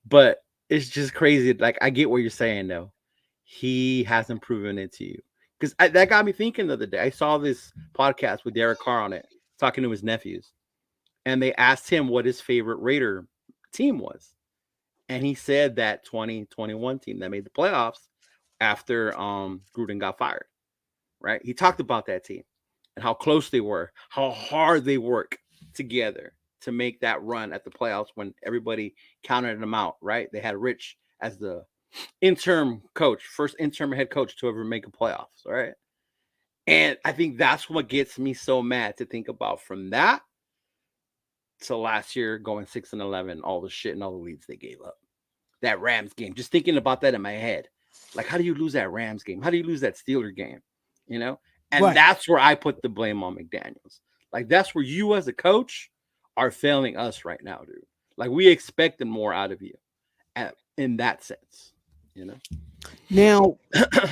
But it's just crazy. Like I get what you're saying though. He hasn't proven it to you. Because that got me thinking the other day. I saw this podcast with Derek Carr on it, talking to his nephews. And they asked him what his favorite Raider team was. And he said that 2021 team that made the playoffs after Gruden got fired. Right? He talked about that team and how close they were, how hard they work together to make that run at the playoffs when everybody counted them out, right? They had Rich as the interim coach, first interim head coach to ever make a playoffs, right? And I think that's what gets me so mad to think about from that to last year going 6-11, all the shit and all the leads they gave up. That Rams game, just thinking about that in my head. Like, how do you lose that Rams game? How do you lose that Steeler game? You know? And Right. that's where I put the blame on McDaniels. Like, that's where you as a coach are failing us right now, dude. Like, we expected more out of you in that sense, you know? Now,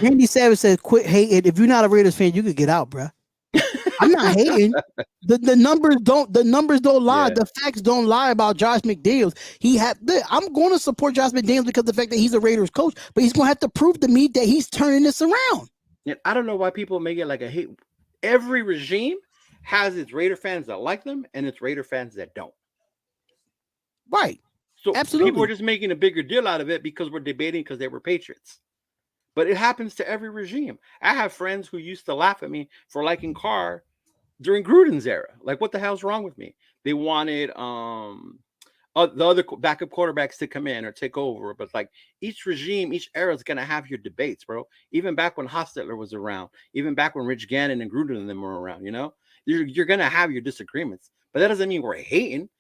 Randy Savage says, quit hating. If you're not a Raiders fan, you could get out, bruh. I'm not hating. The numbers don't lie. Yeah. The facts don't lie about Josh McDaniels. I'm going to support Josh McDaniels because of the fact that he's a Raiders coach, but he's going to have to prove to me that he's turning this around. And I don't know why people make it like a hate. Every regime has its Raider fans that like them and its Raider fans that don't. Right. So Absolutely. people are just making a bigger deal out of it because we're debating because they were Patriots. But it happens to every regime. I have friends who used to laugh at me for liking Carr during Gruden's era. Like, what the hell's wrong with me? They wanted the other backup quarterbacks to come in or take over. But like each regime, each era is gonna have your debates, bro. Even back when Hostetler was around, even back when Rich Gannon and Gruden and them were around, you know, you're gonna have your disagreements. But that doesn't mean we're hating.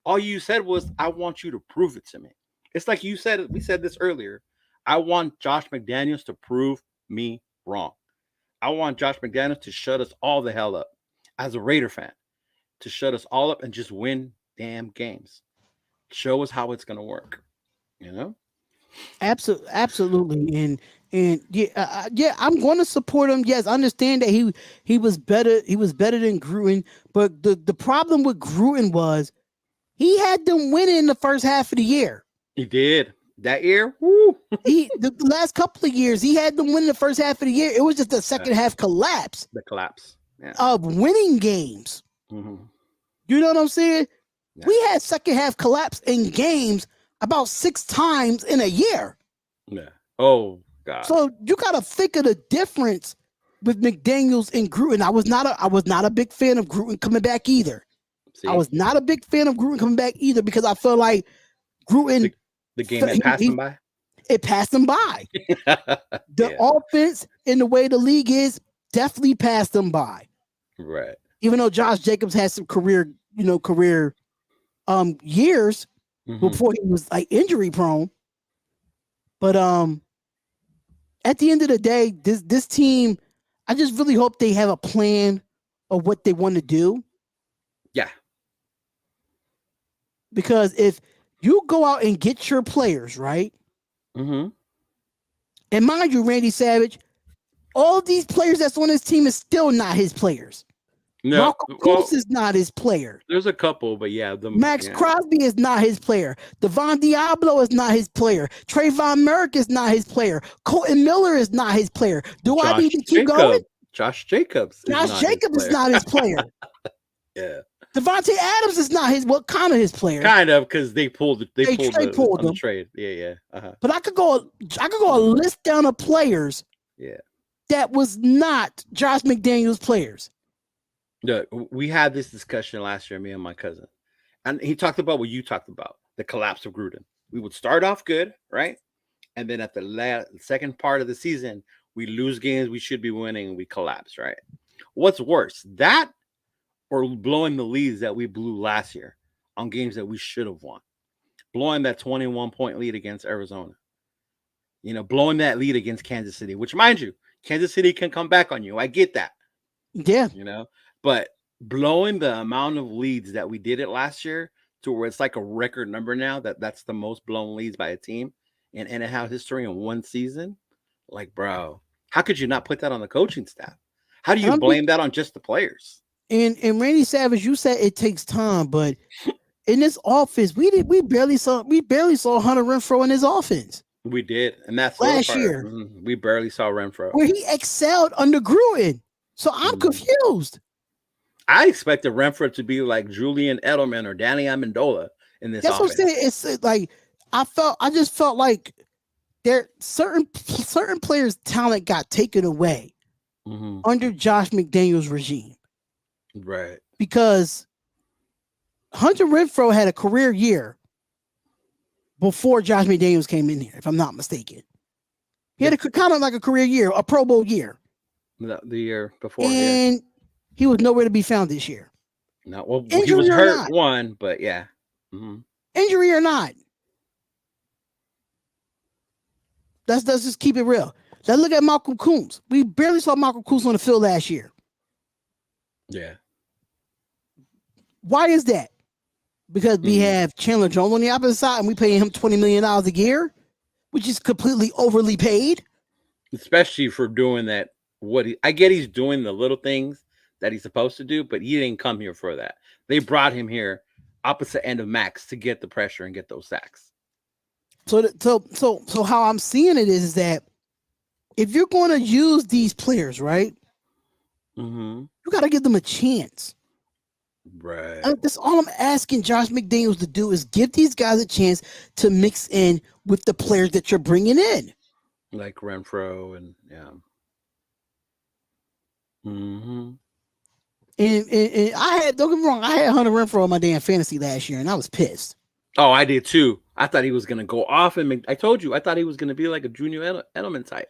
All you said was, I want you to prove it to me. It's like you said, we said this earlier. I want Josh McDaniels to prove me wrong. I want Josh McDaniels to shut us all the hell up as a Raider fan, to shut us all up and just win damn games. Show us how it's going to work, you know? Absolutely. And yeah, I'm going to support him. Yes, I understand that he was better. He was better than Gruden, but the problem with Gruden was he had them winning in the first half of the year. He did. That year, woo. The last couple of years, he had them win the first half of the year. It was just the second half collapse. The collapse. Yeah. Of winning games. Mm-hmm. You know what I'm saying? Yeah. We had second half collapse in games about 6 times in a year. Yeah. Oh God. So you got to think of the difference with McDaniels and Gruden. I was not a big fan of Gruden coming back either. See? I was not a big fan of Gruden coming back either because I felt like Gruden. The game had passed him by? It passed him by. The offense and the way the league is definitely passed him by. Right. Even though Josh Jacobs had some career years before he was like injury prone. But at the end of the day, this team, I just really hope they have a plan of what they want to do. Yeah. Because if you go out and get your players, right? Mm-hmm. And mind you, Randy Savage, all these players that's on his team is still not his players. No, Marco Cruz is not his player. There's a couple, but yeah. Max Crosby is not his player. Devon Diablo is not his player. Trayvon Merrick is not his player. Colton Miller is not his player. Do I need to keep going? Josh Jacobs is not his player. Yeah. Devontae Adams is not kind of his player. Kind of, because they pulled him. The trade. Yeah. Uh-huh. But I could go a list down of players. Yeah. That was not Josh McDaniels players. Yeah, we had this discussion last year, me and my cousin, and he talked about what you talked about, the collapse of Gruden. We would start off good, right? And then at the second part of the season, we lose games we should be winning and we collapse, right? What's worse, that or blowing the leads that we blew last year on games that we should have won? Blowing that 21-point lead against Arizona. You know, blowing that lead against Kansas City, which, mind you, Kansas City can come back on you. I get that. Yeah. You know, but blowing the amount of leads that we did it last year to where it's like a record number now that's the most blown leads by a team in NFL history in one season. Like, bro, how could you not put that on the coaching staff? How do And you I'm blame that on just the players? and Randy Savage, you said it takes time, but in this offense, we barely saw Hunter Renfrow in his offense We did, and that's the other last part. year, We barely saw Renfro. where he excelled under Gruden. So I'm Mhm. confused. I expected Renfro to be like Julian Edelman or Danny Amendola in this That's what I'm offense. saying. It's like I just felt like there certain players' talent got taken away under Josh McDaniels' regime Right. because Hunter Renfrow had a career year before Josh McDaniels came in here, if I'm not mistaken. He had kind of like a career year, a Pro Bowl year. The year before, and he was nowhere to be found this year. No, well, he Injury was or hurt not. one, but yeah. Injury or not. Let's just keep it real. Let's look at Malcolm Coons. We barely saw Malcolm Coons on the field last year. Yeah. Why is that? Because we have Chandler Jones on the opposite side and we paying him $20 million a year, which is completely overly paid. Especially for doing that. I get he's doing the little things that he's supposed to do, but he didn't come here for that. They brought him here opposite end of Max to get the pressure and get those sacks. So how I'm seeing it is that if you're going to use these players, right, you got to give them a chance. Right. That's all I'm asking Josh McDaniels to do is give these guys a chance to mix in with the players that you're bringing in. Like Renfro and yeah. And I had, don't get me wrong, I had Hunter Renfrow on my damn fantasy last year, and I was pissed. Oh, I did too. I thought he was gonna go off, and I told you I thought he was gonna be like a Junior Edelman type.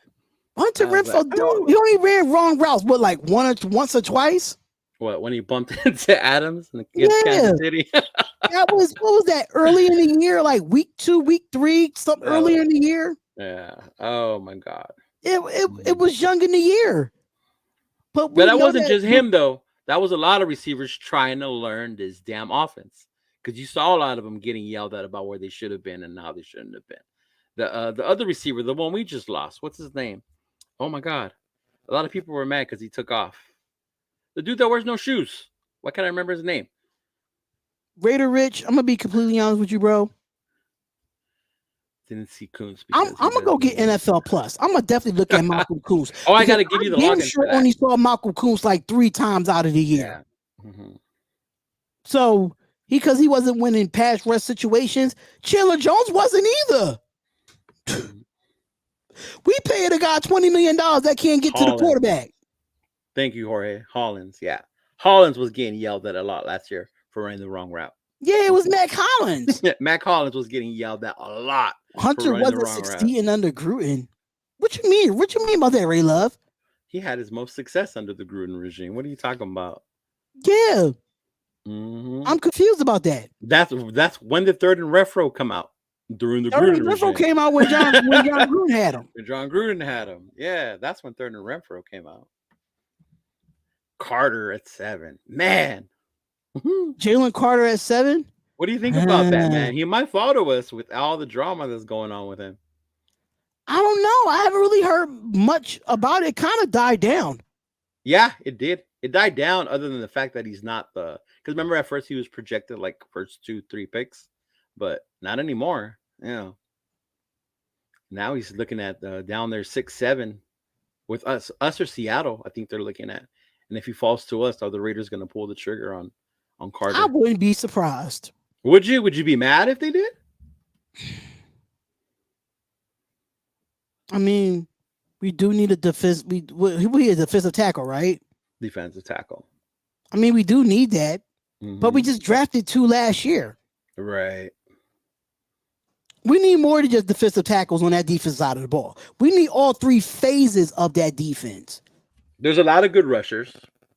Hunter Renfrow, he only ran wrong routes, but like once or twice. What, when he bumped into Adams and against Kansas City? What was that early in the year, like week 2, week 3, something earlier in the year? Yeah. Oh my God. It was young in the year. But that wasn't just him though. That was a lot of receivers trying to learn this damn offense. Because you saw a lot of them getting yelled at about where they should have been and how they shouldn't have been. The other receiver, the one we just lost, what's his name? Oh my God. A lot of people were mad because he took off. The dude that wears no shoes. Why can't I remember his name? Raider Rich, I'm going to be completely honest with you, bro. Didn't see Coons. I'm going to go get NFL Plus. I'm going to definitely look at Malcolm Coons. Oh, I got to give you the login. Sure, only saw Malcolm Coons like 3 times out of the year. Yeah. So, because he wasn't winning pass rush situations, Chandler Jones wasn't either. We paid a guy $20 million that can't get to the quarterback. Thank you, Jorge. Hollins, yeah. Hollins was getting yelled at a lot last year for running the wrong route. Yeah, it was Mac Hollins. Mac Hollins was getting yelled at a lot. Hunter wasn't succeeding under Gruden. What you mean? What you mean about that, Ray Love? He had his most success under the Gruden regime. What are you talking about? Yeah. I'm confused about that. That's when the third and Renfro come out. During the Gruden regime. Renfro came out when John Gruden had him. When John Gruden had him. Yeah, that's when third and Renfro came out. Carter at 7. Man. Jalen Carter at 7? What do you think about that, man? He might fall to us with all the drama that's going on with him. I don't know. I haven't really heard much about it. It kind of died down. Yeah, it did. It died down other than the fact that he's not the... Because remember at first he was projected like first 2-3 picks, but not anymore. Yeah. Now he's looking at down there 6-7 with us or Seattle. I think they're looking at. And if he falls to us, are the Raiders going to pull the trigger on Carter? I wouldn't be surprised. Would you? Would you be mad if they did? I mean, we do need a defense. We need a defensive tackle, right? Defensive tackle. I mean, we do need that, but we just drafted 2 last year. Right. We need more than just defensive tackles on that defense side of the ball. We need all 3 phases of that defense. There's a lot of good rushers.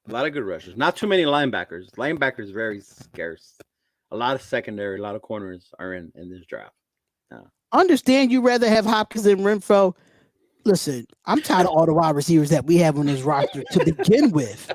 Not too many linebackers. Linebackers very scarce. A lot of secondary, a lot of corners are in this draft. Understand you rather have Hopkins and Renfro. Listen, I'm tired of all the wide receivers that we have on this roster to begin with.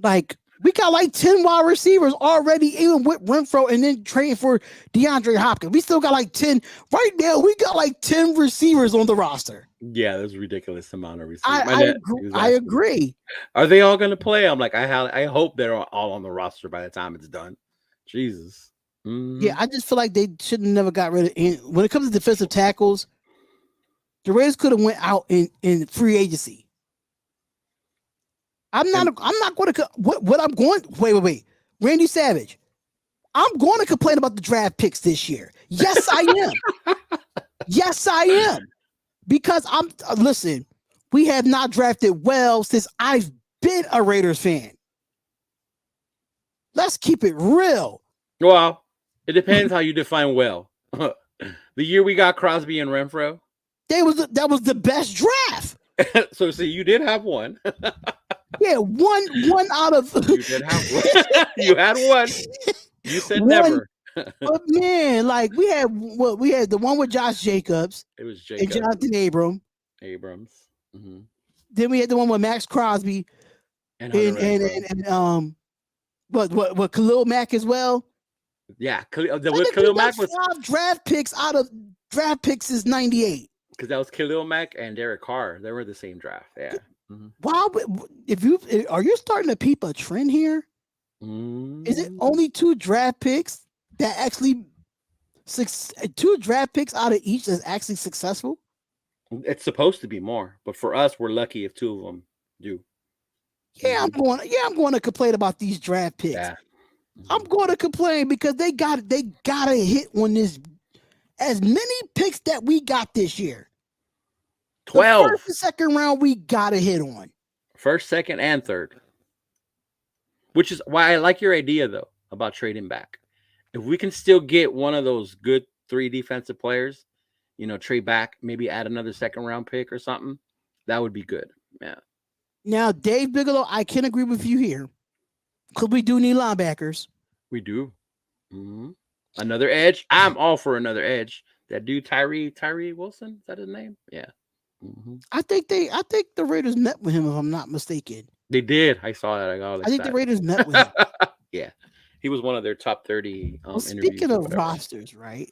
Like, We got like 10 wide receivers already, even with Renfro, and then trading for DeAndre Hopkins. We still got like 10. Right now, we got like 10 receivers on the roster. Yeah, that's a ridiculous amount of receivers. My I dad, agree. he was I asking me, agree. are they all going to play? I'm like, I hope they're all on the roster by the time it's done. Jesus. Yeah, I just feel like they should have never got rid of. When it comes to defensive tackles, the Raiders could have went out in free agency. I'm not going to. What I'm going. Wait. Randy Savage. I'm going to complain about the draft picks this year. Yes, I am. Yes, I am. Because listen, we have not drafted well since I've been a Raiders fan. Let's keep it real. Well, it depends how you define well. The year we got Crosby and Renfro. That was the best draft. So see, you did have one. Yeah, one out of you did have one. You had one. You said one, never. But man, like we had the one with Josh Jacobs. It was Jacobs. And Jonathan Abrams. Mm-hmm. Then we had the one with Max Crosby. And what Khalil Mack as well. Yeah, Khalil Mack was 5 draft picks out of draft picks is 98. Because that was Khalil Mack and Derek Carr. They were the same draft. Yeah. Mm-hmm. Wow, are you starting to peep a trend here? Is it only 2 draft picks that actually 2 draft picks out of each that's actually successful? It's supposed to be more, but for us, we're lucky if 2 of them do. Yeah, I'm going to complain about these draft picks. Yeah. I'm going to complain because they got to hit on this as many picks that we got this year. 12. The first and second round we got to hit on. First, second, and third. Which is why I like your idea though about trading back. If we can still get one of those good 3 defensive players, trade back, maybe add another second round pick or something, that would be good. Yeah. Now, Dave Bigelow, I can agree with you here. Because we do need linebackers. We do. Mm-hmm. Another edge. I'm all for another edge. That dude, Tyree Wilson, is that his name? Yeah. Mm-hmm. I think the Raiders met with him, if I'm not mistaken. They did. I saw that. I think the Raiders met with him. Yeah. He was one of their top 30 speaking of rosters, right?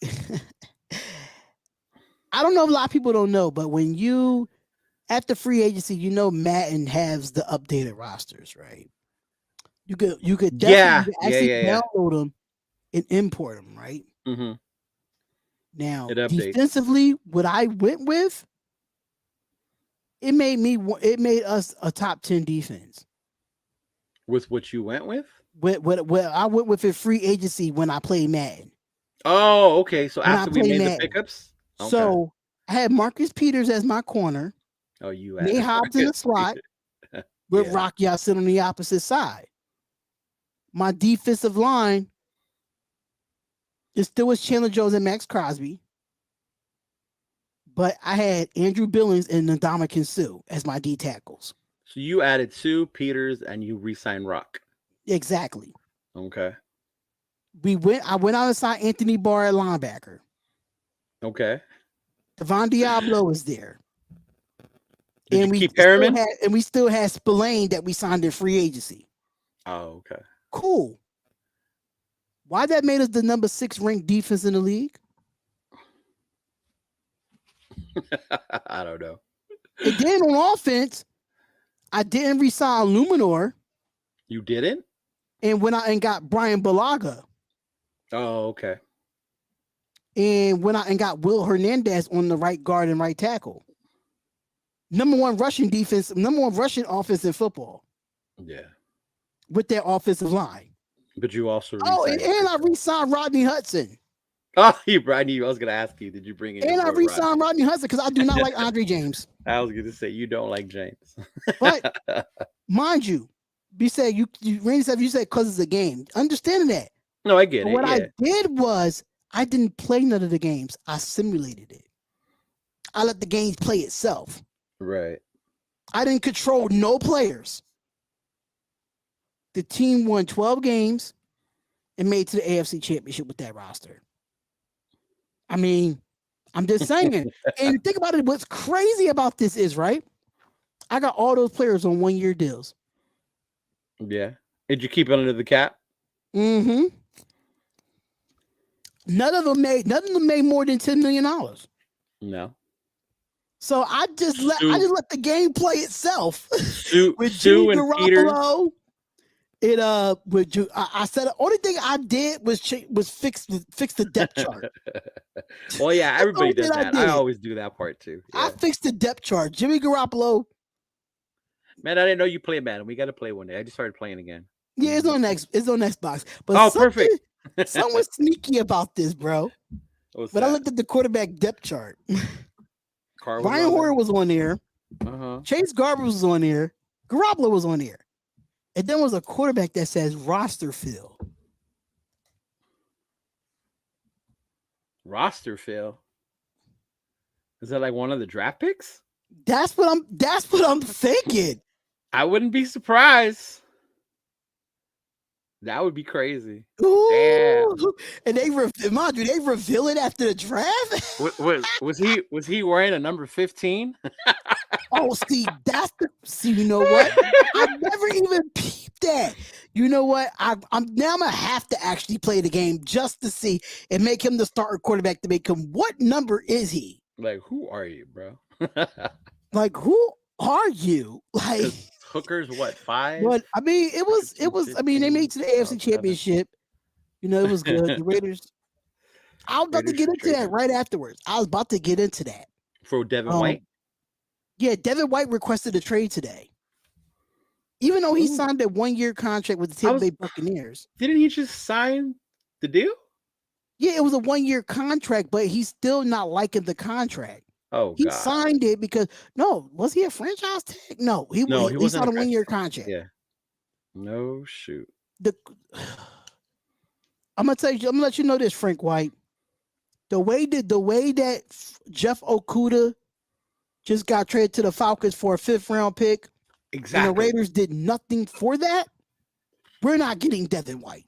I don't know if a lot of people don't know, but when you after free agency, Madden has the updated rosters, right? You could definitely download them and import them, right? Mm-hmm. Now, defensively, what I went with, it made us a top 10 defense. With what you went with? What I went with in free agency when I played Madden. Oh, okay. So after we made the pickups? Okay. So I had Marcus Peters as my corner. Oh, you had Nate Hobbs in the slot with Rock Yassin on the opposite side. My defensive line is still was Chandler Jones and Max Crosby. But I had Andrew Billings and Ndamukong Suh as my D tackles. So you added Sue, Peters, and you re-signed Rock. Exactly. Okay. I went out and signed Anthony Barr at linebacker. Okay. Devon Diablo is there. Did you keep Perriman? We still had Spillane that we signed in free agency. Oh, okay. Cool. Why that made us the number 6 ranked defense in the league? I don't know. And then on offense, I didn't re-sign Luminor. You didn't? And went out and got Brian Balaga. Oh, okay. And went out and got Will Hernandez on the right guard and right tackle. Number 1 rushing offense in football. Yeah. With their offensive line. But you also and I re-signed Rodney Hudson. Oh, I was going to ask you, did you bring in? And I re-signed Rodney Hudson because I do not like Andre James. I was going to say you don't like James. But mind you, Randy said you said because it's a game. Understanding that. No, I get it. What I did was I didn't play none of the games. I simulated it. I let the games play itself. Right. I didn't control no players. The team won 12 games and made to the AFC Championship with that roster. I mean, I'm just saying. And think about it. What's crazy about this is, right? I got all those players on 1-year deals. Yeah. Did you keep it under the cap? Mm-hmm. None of them made more than $10 million. No. So I just let the game play itself with Jimmy Sue and Peters. Garoppolo. I said the only thing I did was fix the depth chart. Well, yeah, everybody does that. I did. always do that part too. Yeah. I fixed the depth chart. Jimmy Garoppolo. Man, I didn't know you played Madden. We got to play one day. I just started playing again. Yeah, it's on Xbox. But perfect. Someone's sneaky about this, bro. I looked at the quarterback depth chart. Ryan Hoyer was on there. Chase Garbers was on there. Garoppolo was on there. And then was a quarterback that says roster fill. Roster fill? Is that like one of the draft picks? That's what I'm thinking. I wouldn't be surprised. That would be crazy. Ooh. Damn. And they reveal it after the draft. Was he wearing a number 15? Oh, see, you know what? I never even peeped that. You know what? I'm gonna have to actually play the game just to see and make him the starter quarterback to make him. What number is he? Like, who are you, bro? Like, who are you? Like, Hooker's what, 5? But I mean, it was. I mean, they made it to the AFC Championship. You know, it was good. The Raiders. I was about to get into that right afterwards. I was about to get into that. For Devin White? Yeah, Devin White requested a trade today. Even though he signed a 1-year contract with the Tampa Bay Buccaneers. Didn't he just sign the deal? Yeah, it was a 1-year contract, but he's still not liking the contract. Oh, he signed it because was he a franchise tag? No, he signed a 1-year contract. Yeah. No shoot. I'm gonna let you know this, Frank White. The way that Jeff Okudah just got traded to the Falcons for a 5th round pick. Exactly. And the Raiders did nothing for that. We're not getting Devin White.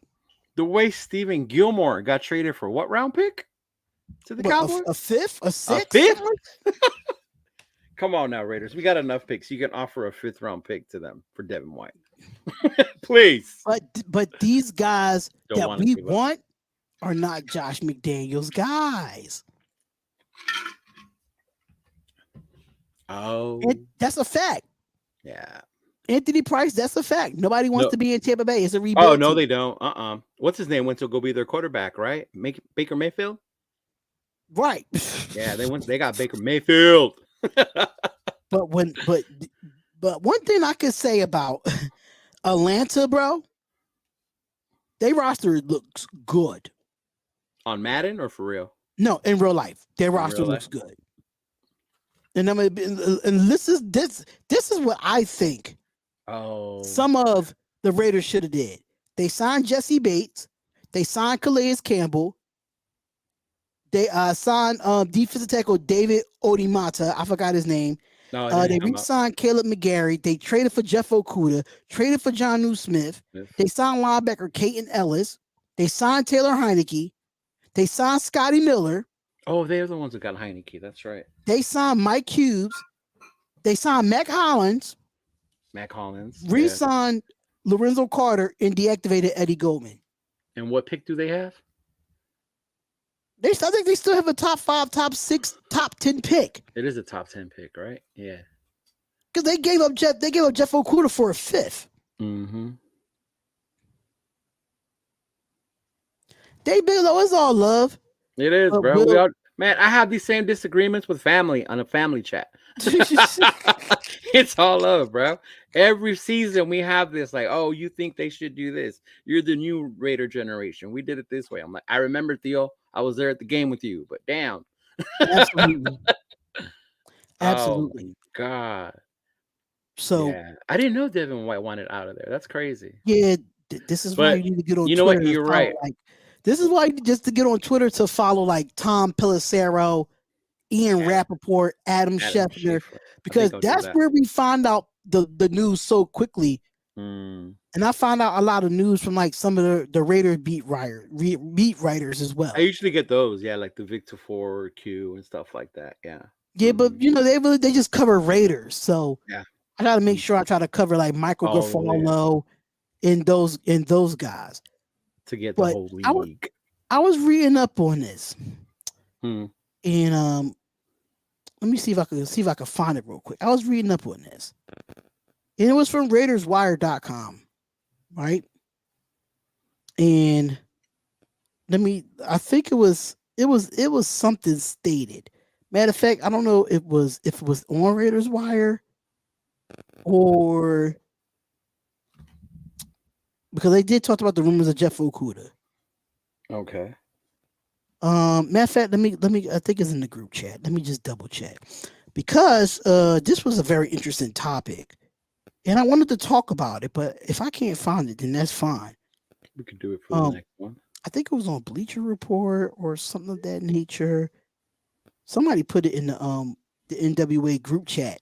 The way Stephen Gilmore got traded for what round pick? To the Cowboys? A 5th? A 6th? A 5th? Come on now, Raiders. We got enough picks. You can offer a 5th round pick to them for Devin White. Please. But these guys that we want are not Josh McDaniels guys. Oh. And that's a fact. Yeah. Anthony Price, that's a fact. Nobody wants to be in Tampa Bay. It's a rebuild. Oh, no, they don't. What's his name? Went to go be their quarterback, right? Baker Mayfield? Right. Yeah, they got Baker Mayfield. But one thing I could say about Atlanta, bro, their roster looks good. On Madden or for real? No, in real life. Their roster looks good. And this is what I think. Oh, some of the Raiders should have did. They signed Jesse Bates. They signed Calais Campbell. They signed defensive tackle David Odimata. I forgot his name. No, they re-signed Caleb McGarry. They traded for Jeff Okudah. Traded for Jonnu Smith. Yes. They signed linebacker Caton Ellis. They signed Taylor Heineke. They signed Scotty Miller. Oh, they're the ones that got Heineke. That's right. They signed Mike Hughes. They signed Mac Hollins. Re-signed Lorenzo Carter and deactivated Eddie Goldman. And what pick do they have? I think they still have a top 5, top 6, top 10 pick. It is a top 10 pick, right? Yeah. Because they gave up Jeff Okudah for a 5th. Mm-hmm. It's all love. It is, bro. Man, I have these same disagreements with family on a family chat. It's all love, bro. Every season we have this, like, oh, you think they should do this? You're the new Raider generation. We did it this way. I'm like, I remember, Theo. I was there at the game with you, but damn. Absolutely. Absolutely. Oh, God. So yeah. I didn't know Devin White wanted out of there. That's crazy. Yeah, this is why you need to get on Twitter. You know what? You're right. This is why just to get on Twitter to follow like Tom Pelissero, Ian Rappaport, Adam Schefter, because that's where we find out the news so quickly. And I found out a lot of news from like some of the Raider beat writers as well. I usually get those, like the Victor 4 Q and stuff like that. Yeah. Yeah, but they just cover Raiders, so yeah. I gotta make sure I try to cover like Michael Garfolo, in those guys. to get the But whole I was league. I was reading up on this, Hmm. and let me see if I can find it real quick. I was reading up on this, and it was from RaidersWire.com, right? And I think it was something stated. Matter of fact, I don't know if it was on Raiders Wire or because they did talk about the rumors of Jeff Okuda. Okay. Matter of fact, let me. I think it's in the group chat. Let me just double check because this was a very interesting topic, and I wanted to talk about it. But if I can't find it, then that's fine. We could do it for the Um, next one. I think it was on Bleacher Report or something of that nature. Somebody put it in the NWA group chat.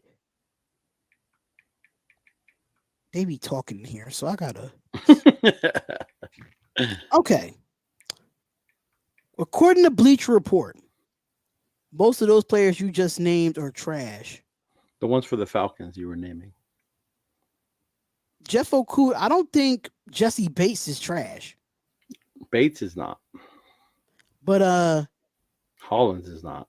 They be talking in here, so I gotta. Okay, according to Bleacher Report, most of those players you just named are trash. The ones for the Falcons you were naming. Jeff Okuda, I don't think Jesse Bates is trash, Bates is not. but Hollins is not.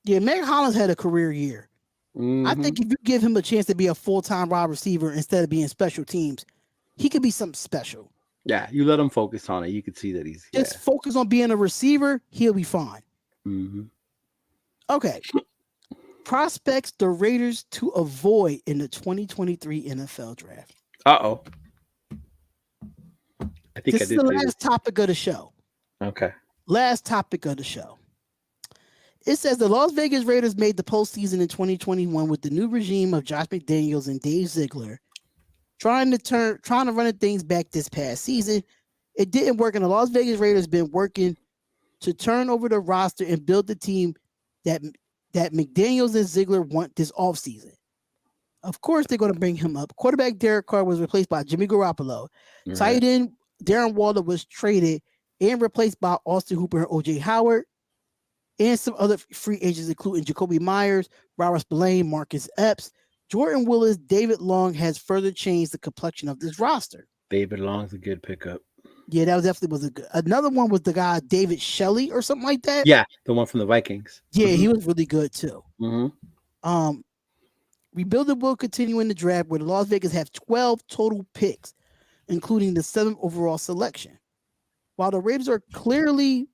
yeah, Meg Hollins had a career year. I Hmm. think if you give him a chance to be a full-time wide receiver instead of being special teams, he could be something special. Yeah, you let him focus on it. You could see that he's Just focus on being a receiver, he'll be fine. Hmm. Okay. Prospects the Raiders to avoid in the 2023 NFL draft. Uh-oh. I think This I is the did see this. last topic of the show. Okay. Last topic of the show. It says the Las Vegas Raiders made the postseason in 2021 with the new regime of Josh McDaniels and Dave Ziegler trying to run things back this past season. It didn't work, and the Las Vegas Raiders been working to turn over the roster and build the team that that McDaniels and Ziegler want this offseason. Of course, they're going to bring him up. Quarterback Derek Carr was replaced by Jimmy Garoppolo. All right. Tight end Darren Waller was traded and replaced by Austin Hooper and OJ Howard, and some other free agents, including Jacoby Myers, Robert Spillane, Marcus Epps, Jordan Willis, David Long has further changed the complexion of this roster. David Long's a good pickup. Yeah, that was definitely was a good. Another one was the guy David Shelley or something like that. Yeah, the one from the Vikings. Yeah, Hmm. he was really good too. Hmm. Um, Rebuilding will continue in the draft, where the Las Vegas have 12 total picks, including the 7th overall selection. While the Raiders are clearly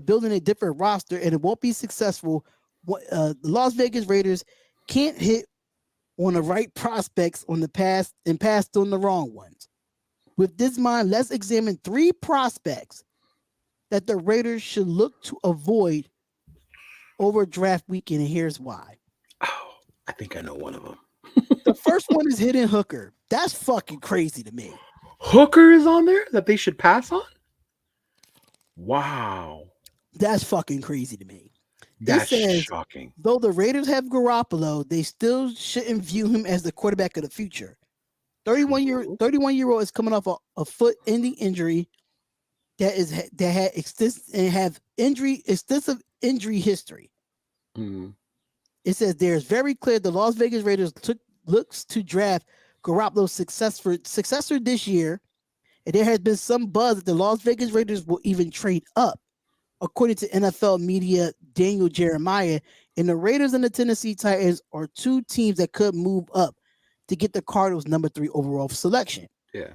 building a different roster and it won't be successful, the Las Vegas Raiders can't hit on the right prospects on the past and passed on the wrong ones. With this in mind, let's examine 3 prospects that the Raiders should look to avoid over draft weekend, and here's why. Oh, I think I know one of them. The first one is Hidden Hooker. That's fucking crazy to me. Hooker is on there that they should pass on? Wow. That's fucking crazy to me. It That's says, shocking. though the Raiders have Garoppolo, they still shouldn't view him as the quarterback of the future. 31-year-old is coming off a foot-ending injury that had extensive injury history. Mm. It says there's very clear the Las Vegas Raiders looks to draft Garoppolo's successor this year, and there has been some buzz that the Las Vegas Raiders will even trade up. According to NFL media Daniel Jeremiah, and the Raiders and the Tennessee Titans are 2 teams that could move up to get the Cardinals' number 3 overall selection. Yeah.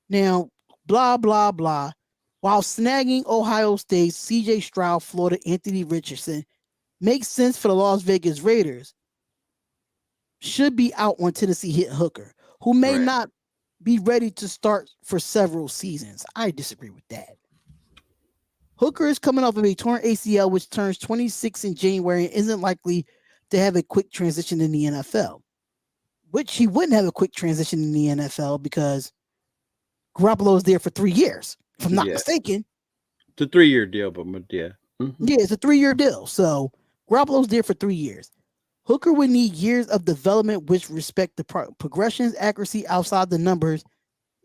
Now, blah, blah, blah. While snagging Ohio State, CJ Stroud, Florida, Anthony Richardson makes sense for the Las Vegas Raiders, should be out on Tennessee hit Hooker, who may Right. not be ready to start for several seasons. I disagree with that. Hooker is coming off of a torn ACL, which turns 26 in January and isn't likely to have a quick transition in the NFL, which he wouldn't have a quick transition in the NFL because Garoppolo is there for 3 years, if I'm not Yeah. mistaken. It's a 3-year deal, but yeah. Mm-hmm. Yeah, it's a 3-year deal. So Garoppolo's there for 3 years. Hooker would need years of development, which respect the progressions, accuracy outside the numbers,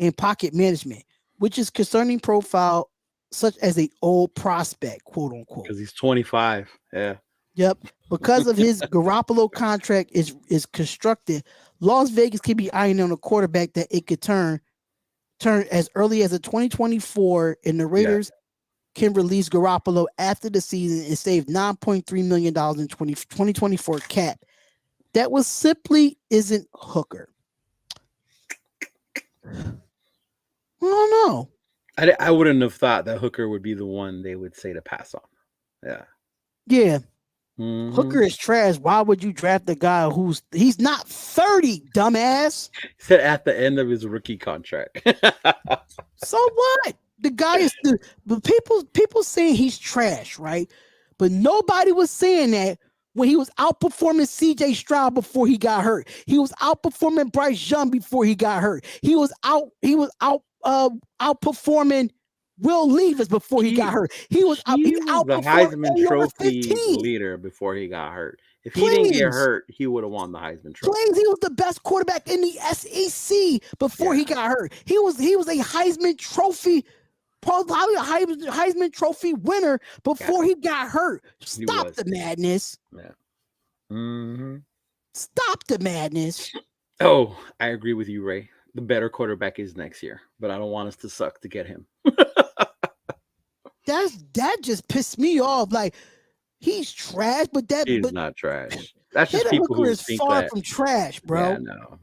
and pocket management, which is concerning profile such as a old prospect, quote unquote. Because he's 25. Yeah. Yep. Because of his Garoppolo contract is constructed, Las Vegas can be eyeing on a quarterback that it could turn as early as a 2024, and the Yeah. Raiders can release Garoppolo after the season and save $9.3 million in 2024 cap. That was simply isn't Hooker. I don't know. I wouldn't have thought that Hooker would be the one they would say to pass on. Yeah. Yeah, Mm-hmm. Hooker is trash. Why would you draft a guy he's not 30, dumbass? He said at the end of his rookie contract. So what? The guy is but people saying he's trash, right? But nobody was saying that when he was outperforming CJ Stroud before he got hurt. He was outperforming Bryce Young before he got hurt. Outperforming Will Levis before he got hurt. He he was the outperformed Heisman Trophy AR-15. leader before he got hurt. If he didn't get Please. hurt, he would have won the Heisman Trophy. Please, he was the best quarterback in the SEC before he got hurt. He was a Heisman Trophy, probably a Heisman Trophy winner before he got hurt. Stop the madness. Yeah. Mm-hmm. Stop the madness. Oh, I agree with you, Ray. The better quarterback is next year, but I don't want us to suck to get him. That just pissed me off. Like, he's trash, but he's not trash. That's just people Hooker who is think far that, from trash, bro. Yeah, no.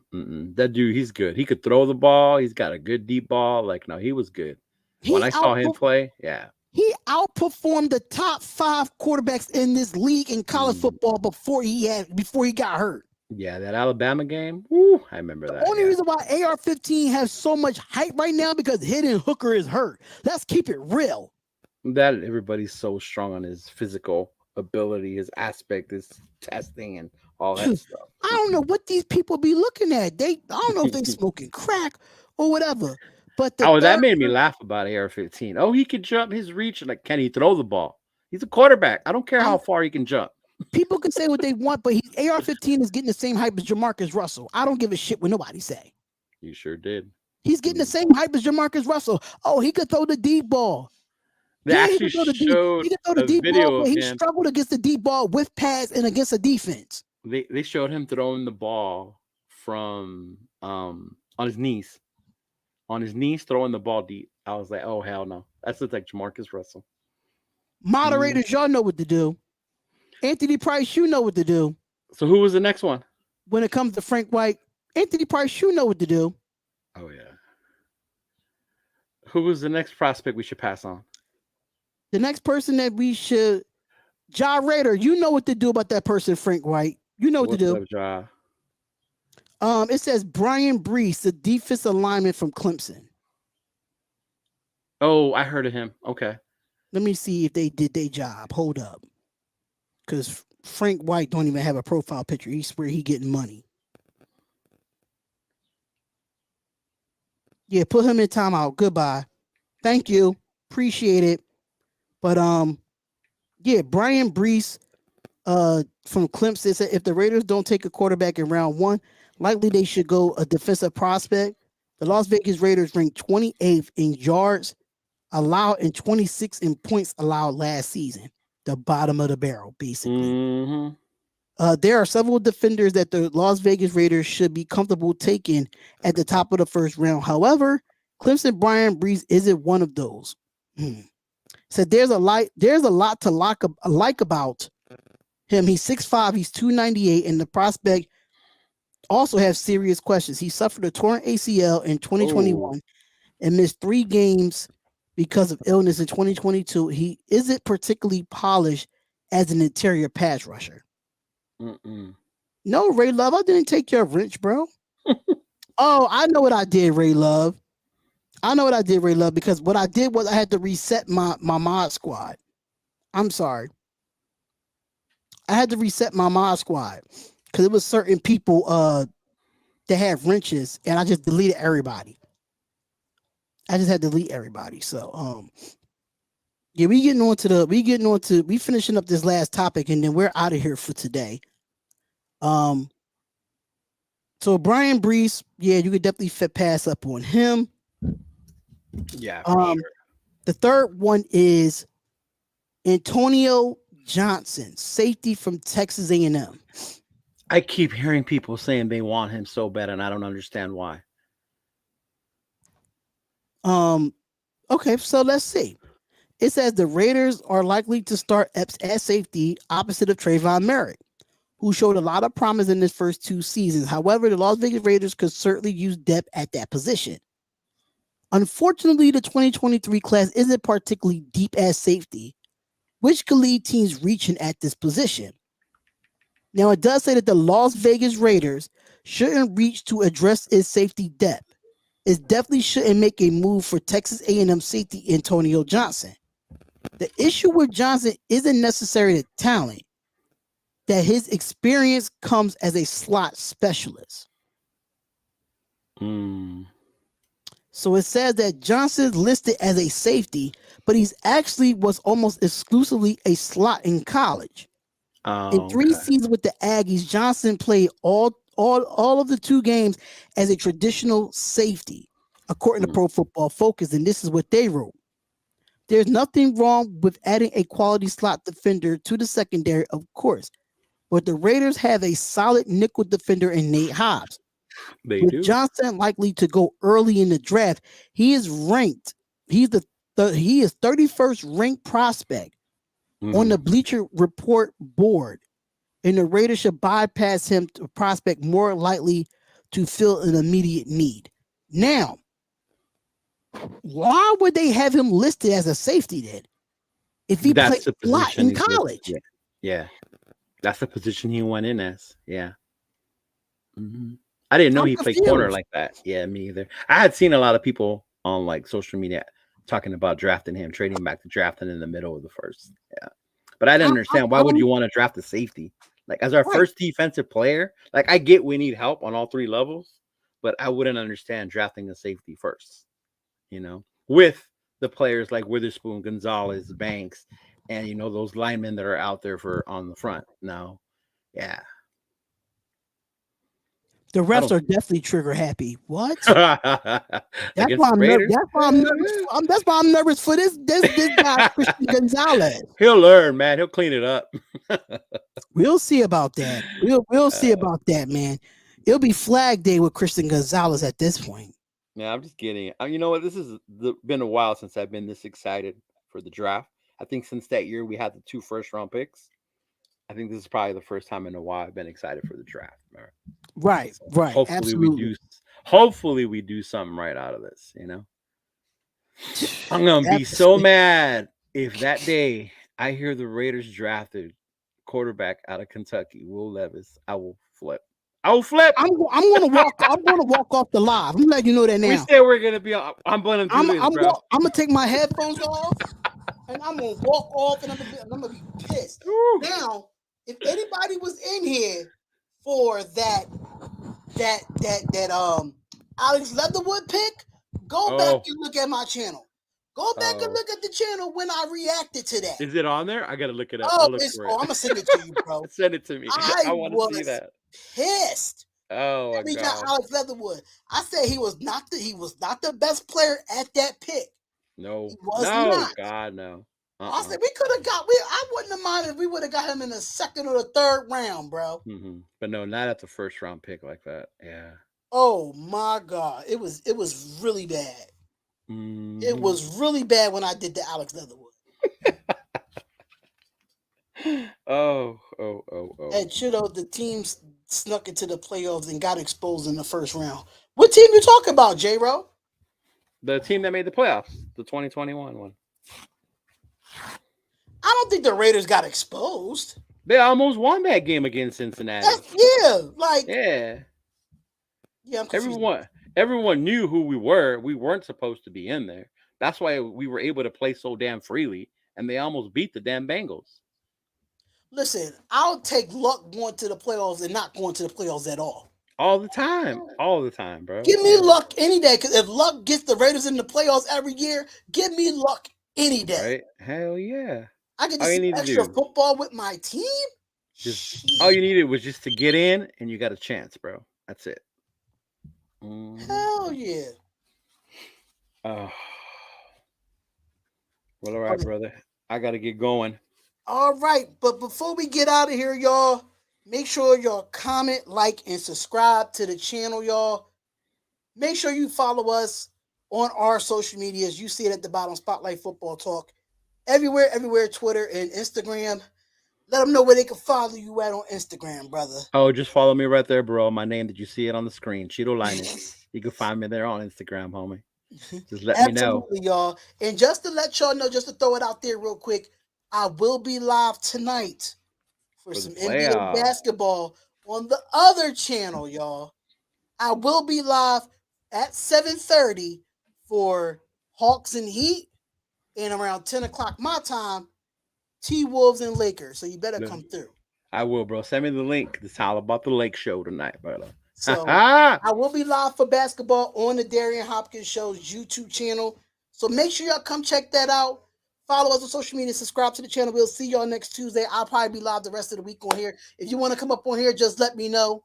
That dude, he's good. He could throw the ball. He's got a good deep ball. Like, no, he was good. When I saw him play, yeah. He outperformed the top 5 quarterbacks in this league in college football before he got hurt. Yeah, that Alabama game. Woo, I remember that. The only reason why AR-15 has so much hype right now because Hidden Hooker is hurt. Let's keep it real. That everybody's so strong on his physical ability, his aspect, his testing, and all that stuff. I don't know what these people be looking at. I don't know if they smoking crack or whatever. But that made me laugh about AR-15. Oh, he can jump his reach. Like, can he throw the ball? He's a quarterback. I don't care how far he can jump. People can say what they want, but AR-15 is getting the same hype as Jamarcus Russell. I don't give a shit what nobody say. You sure did. He's getting the same hype as Jamarcus Russell. Oh, he could throw the deep ball. They actually showed he could throw the deep video ball, but of he him. struggled against the deep ball with pads and against a defense. They showed him throwing the ball from on his knees. On his knees, throwing the ball deep. I was like, oh, hell no. That's like Jamarcus Russell. Moderators, y'all know what to do. Anthony Price, you know what to do. So who was the next one? When it comes to Frank White, Anthony Price, you know what to do. Oh, yeah. Who was the next prospect we should pass on? The next person that we should... Ja Raider, you know what to do about that person, Frank White. You know what to do. What's up, Ja? It says Brian Brees, the defensive lineman from Clemson. Oh, I heard of him. Okay. Let me see if they did their job. Hold up. Because Frank White don't even have a profile picture. He swear he getting money. Yeah, put him in timeout. Goodbye. Thank you. Appreciate it. But yeah, Brian Brees from Clemson said if the Raiders don't take a quarterback in round 1, likely they should go a defensive prospect. The Las Vegas Raiders ranked 28th in yards allowed and 26 in points allowed last season. The bottom of the barrel, basically. Mm-hmm. There are several defenders that the Las Vegas Raiders should be comfortable taking at the top of the first round. However, Clemson Brian Brees isn't one of those. So there's a lot to like about him. He's 6'5", he's 298, and the prospect also has serious questions. He suffered a torn ACL in 2021 and missed 3 games because of illness in 2022. He isn't particularly polished as an interior pass rusher. No, Ray Love, I didn't take your wrench, bro. Oh, I know what I did, Ray Love. Because what I did was I had to reset my mod squad. I'm sorry. I had to reset my mod squad because it was certain people that had wrenches, and I just deleted everybody. I just had to delete everybody. So yeah, we finishing up this last topic, and then we're out of here for today. So Brian Brees, yeah, you could definitely pass up on him. Yeah, for sure. The third one is Antonio Johnson, safety from Texas A&M. I keep hearing people saying they want him so bad, and I don't understand why. Um, okay, so let's see. It says the Raiders are likely to start Epps at safety opposite of Trayvon Merritt, who showed a lot of promise in his first 2 seasons. However, the Las Vegas Raiders could certainly use depth at that position. Unfortunately, the 2023 class isn't particularly deep at safety, which could lead teams reaching at this position. Now, it does say that the Las Vegas Raiders shouldn't reach to address its safety depth. It definitely shouldn't make a move for Texas A&M safety Antonio Johnson. The issue with Johnson isn't necessarily the talent, that his experience comes as a slot specialist. Mm. So it says that Johnson is listed as a safety, but he's actually was almost exclusively a slot in college. In Oh, 3 seasons with the Aggies, Johnson played all of the 2 games as a traditional safety, according to okay. Pro Football Focus, and this is what they wrote. There's nothing wrong with adding a quality slot defender to the secondary, of course, but the Raiders have a solid nickel defender in Nate Hobbs. They With do. Johnson likely to go early in the draft, he is ranked. He's he is 31st ranked prospect on Mm-hmm. the Bleacher Report board, and the Raiders should bypass him to prospect more likely to fill an immediate need. Now, why would they have him listed as a safety then? If he played That's the a lot position in he's listed. college, Yeah. Yeah. That's the position he went in as. Yeah. Hmm. I didn't know I'm he played corner confused. like that. Yeah, me either. I had seen a lot of people on like social media talking about drafting him, trading back to drafting in the middle of the first. Yeah. But I didn't understand why would I'm you want to draft a safety? Like as our right. first defensive player, like I get we need help on all 3 levels, but I wouldn't understand drafting a safety first, with the players like Witherspoon, Gonzalez, Banks, and those linemen that are out there for on the front. No. Yeah. The I refs don't are definitely trigger happy. What? That's against why the I'm nervous. Raiders. That's why I'm nervous. That's why I'm nervous for this guy Christian Gonzalez. He'll learn, man. He'll clean it up. We'll see about that. We'll see Uh, about that, man. It'll be Flag Day with Christian Gonzalez at this point. yeah, I'm just kidding. You know what? This has been a while since I've been this excited for the draft. I think since that year we had the 2 first-round picks. I think this is probably the first time in a while I've been excited for the draft. All right. Right, So right, hopefully we absolutely. do. Hopefully we do something right out of this. I'm gonna be That's- so mad if that day I hear the Raiders drafted quarterback out of Kentucky, Will Levis. I will flip. I will flip. I'm gonna walk. I'm gonna walk off the live. I'm letting you know that We now. said we're gonna be. I'm gonna do this, bro. I'm gonna take my headphones off and I'm gonna walk off and I'm gonna be pissed. Woo. Now, if anybody was in here for that Alex Leatherwood pick, go back Oh, and look at my channel. Go back and oh, look at the channel when I reacted to that. is it on there? I gotta look it up. Oh, I'll look for I'm it. gonna send it to you, bro. Send it to me. I I want to see was that. pissed Oh that my we got god. Alex Leatherwood. I said he was not the best player at that pick. No. He was No. not. God no. I said we could have I wouldn't have minded if we would have got him in the second or the third round, bro. Mm-hmm. But no, not at the first round pick like that. Yeah. Oh my god, it was really bad. It Mm-hmm. was really bad when I did the Alex Leatherwood. Oh. And the teams snuck into the playoffs and got exposed in the first round. What team you talking about, J-Ro? The team that made the playoffs, the 2021 one. I don't think the Raiders got exposed. They almost won that game against Cincinnati. Yeah, I'm confused. Everyone knew who we were. We weren't supposed to be in there. That's why we were able to play so damn freely, and they almost beat the damn Bengals. Listen, I'll take luck going to the playoffs and not going to the playoffs at all. All the time, bro. Give me luck any day, because if luck gets the Raiders in the playoffs every year, give me luck any day. Right? Hell yeah. I get to see extra football with my team. All you needed was just to get in, and you got a chance, bro. That's it. Hell yeah. Oh. Well, all right, brother. I got to get going. All right, but before we get out of here, y'all, make sure y'all comment, like, and subscribe to the channel, y'all. Make sure you follow us on our social medias. You see it at the bottom, Spotlight Football Talk. Everywhere, Twitter and Instagram. Let them know where they can follow you at on Instagram, brother. Oh, just follow me right there, bro. My name, did you see it on the screen? Cheeto Linus. You can find me there on Instagram, homie. Just let me know. Absolutely, y'all. And just to let y'all know, just to throw it out there real quick, I will be live tonight for For the some NBA playoffs. basketball on the other channel, y'all. I will be live at 7:30 for Hawks and Heat, and around 10 o'clock my time, T Wolves and Lakers. So you better come through. I will, bro. Send me the link. It's all about the lake show tonight, brother. So I will be live for basketball on the Darian Hopkins Show's YouTube channel. So make sure y'all come check that out. Follow us on social media, subscribe to the channel. We'll see y'all next Tuesday. I'll probably be live the rest of the week on here. If you want to come up on here, just let me know.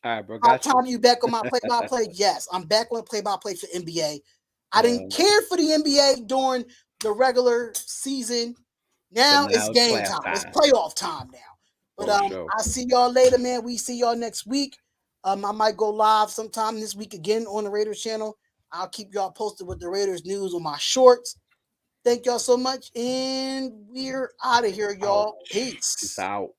All right, bro. How Got you. time you back on my play-by-play? Yes, I'm back on play-by-play for NBA. I didn't Um, care for the NBA during the regular season. but Now it's now it's game playoff time. It's time. playoff time now. But For sure. I see y'all later, man. We see y'all next week. I might go live sometime this week again on the Raiders channel. I'll keep y'all posted with the Raiders news on my shorts. Thank y'all so much, and we're out of here, y'all. Ouch. Peace Peace. out.